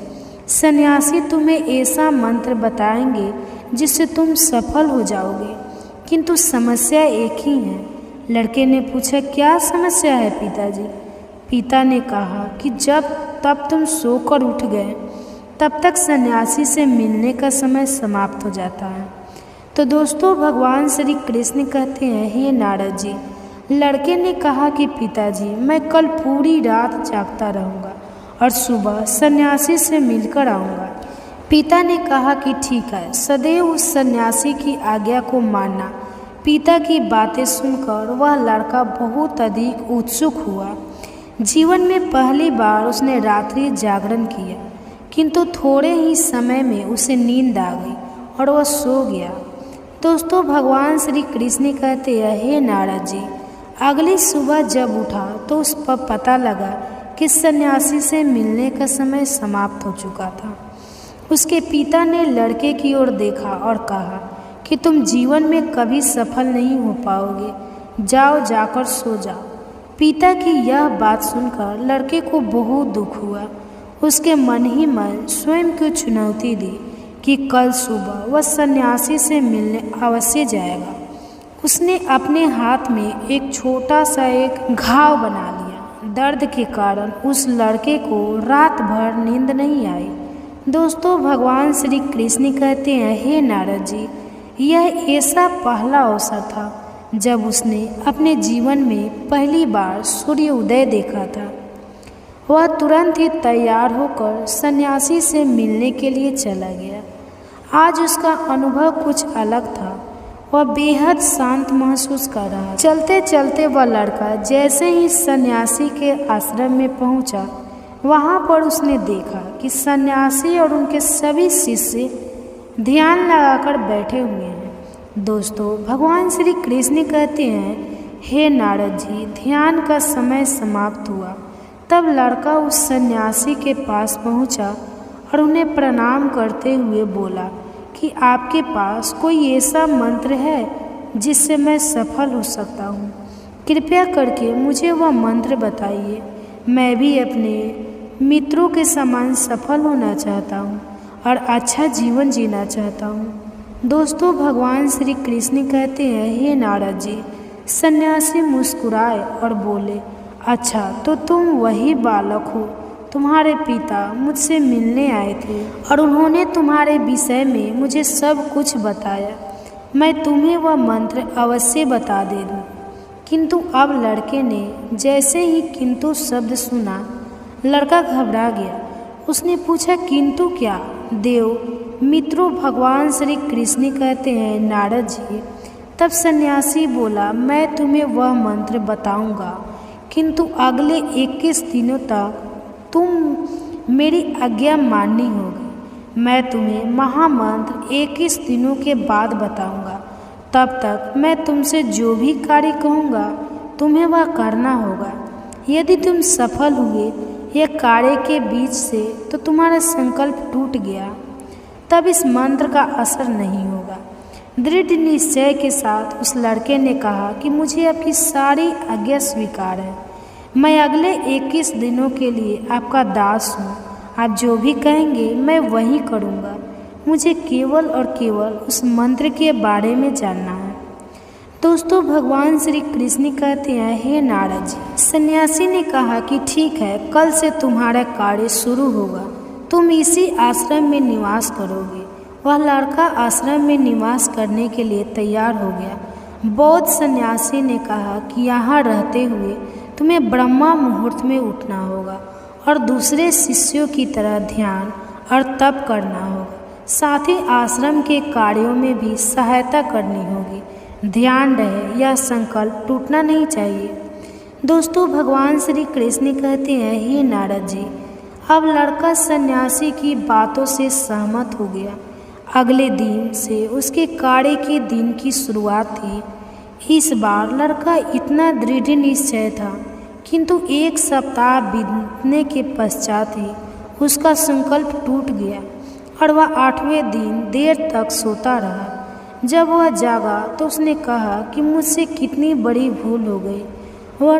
Speaker 1: सन्यासी तुम्हें ऐसा मंत्र बताएंगे जिससे तुम सफल हो जाओगे, किंतु समस्या एक ही है। लड़के ने पूछा, क्या समस्या है पिताजी? पिता ने कहा कि जब तब तुम सोकर उठ गए तब तक सन्यासी से मिलने का समय समाप्त हो जाता है। तो दोस्तों, भगवान श्री कृष्ण कहते हैं, हे नारद जी, लड़के ने कहा कि पिताजी, मैं कल पूरी रात जागता रहूँगा और सुबह सन्यासी से मिलकर आऊँगा। पिता ने कहा कि ठीक है, सदैव उस सन्यासी की आज्ञा को मानना। पिता की बातें सुनकर वह लड़का बहुत अधिक उत्सुक हुआ। जीवन में पहली बार उसने रात्रि जागरण किया, किंतु थोड़े ही समय में उसे नींद आ गई और वह सो गया। दोस्तों, भगवान श्री कृष्ण कहते हैं, हे नारद जी, अगली सुबह जब उठा तो उस पर पता लगा कि सन्यासी से मिलने का समय समाप्त हो चुका था। उसके पिता ने लड़के की ओर देखा और कहा कि तुम जीवन में कभी सफल नहीं हो पाओगे, जाओ, जाकर सो जाओ। पिता की यह बात सुनकर लड़के को बहुत दुख हुआ। उसके मन ही मन स्वयं को चुनौती दी कि कल सुबह वह सन्यासी से मिलने अवश्य जाएगा। उसने अपने हाथ में एक छोटा सा एक घाव बना लिया। दर्द के कारण उस लड़के को रात भर नींद नहीं आई। दोस्तों, भगवान श्री कृष्ण कहते हैं, हे नारद जी, यह ऐसा पहला अवसर था जब उसने अपने जीवन में पहली बार सूर्य उदय देखा था। वह तुरंत ही तैयार होकर सन्यासी से मिलने के लिए चला गया। आज उसका अनुभव कुछ अलग था। वह बेहद शांत महसूस कर रहा। चलते चलते वह लड़का जैसे ही सन्यासी के आश्रम में पहुंचा, वहां पर उसने देखा कि सन्यासी और उनके सभी शिष्य ध्यान लगाकर बैठे हुए हैं। दोस्तों, भगवान श्री कृष्ण कहते हैं, हे नारद जी, ध्यान का समय समाप्त हुआ। तब लड़का उस सन्यासी के पास पहुंचा और उन्हें प्रणाम करते हुए बोला कि आपके पास कोई ऐसा मंत्र है जिससे मैं सफल हो सकता हूँ? कृपया करके मुझे वह मंत्र बताइए। मैं भी अपने मित्रों के समान सफल होना चाहता हूँ और अच्छा जीवन जीना चाहता हूँ। दोस्तों, भगवान श्री कृष्ण कहते हैं, हे नारद जी, सन्यासी मुस्कुराए और बोले, अच्छा, तो तुम वही बालक हो। तुम्हारे पिता मुझसे मिलने आए थे और उन्होंने तुम्हारे विषय में मुझे सब कुछ बताया। मैं तुम्हें वह मंत्र अवश्य बता दे दूँ। किंतु अब लड़के ने जैसे ही किंतु शब्द सुना, लड़का घबरा गया। उसने पूछा, किंतु क्या? देव मित्रों, भगवान श्री कृष्ण कहते हैं, नारद जी, तब सन्यासी बोला, मैं तुम्हें वह मंत्र बताऊंगा, किंतु अगले 21 दिनों तक तुम मेरी आज्ञा माननी होगी। मैं तुम्हें महामंत्र 21 दिनों के बाद बताऊंगा। तब तक मैं तुमसे जो भी कार्य कहूँगा तुम्हें वह करना होगा। यदि तुम सफल हुए यह कार्य के बीच से तो तुम्हारा संकल्प टूट गया, तब इस मंत्र का असर नहीं होगा। दृढ़ निश्चय के साथ उस लड़के ने कहा कि मुझे आपकी सारी आज्ञा स्वीकार है। मैं अगले 21 दिनों के लिए आपका दास हूँ। आप जो भी कहेंगे मैं वही करूँगा। मुझे केवल और केवल उस मंत्र के बारे में जानना है। दोस्तों, भगवान श्री कृष्ण कहते हैं, हे नारद जी, सन्यासी ने कहा कि ठीक है, कल से तुम्हारा कार्य शुरू होगा। तुम इसी आश्रम में निवास करोगे। वह लड़का आश्रम में निवास करने के लिए तैयार हो गया। बौद्ध सन्यासी ने कहा कि यहाँ रहते हुए तुम्हें ब्रह्मा मुहूर्त में उठना होगा और दूसरे शिष्यों की तरह ध्यान और तप करना होगा। साथ ही आश्रम के कार्यों में भी सहायता करनी होगी। ध्यान रहे, यह संकल्प टूटना नहीं चाहिए। दोस्तों, भगवान श्री कृष्ण कहते हैं, हे नारद जी, अब लड़का सन्यासी की बातों से सहमत हो गया। अगले दिन से उसके काढ़े के दिन की शुरुआत थी। इस बार लड़का इतना दृढ़ निश्चय था, किंतु 1 सप्ताह बीतने के पश्चात ही उसका संकल्प टूट गया और वह 8वें दिन देर तक सोता रहा। जब वह जागा तो उसने कहा कि मुझसे कितनी बड़ी भूल हो गई। वह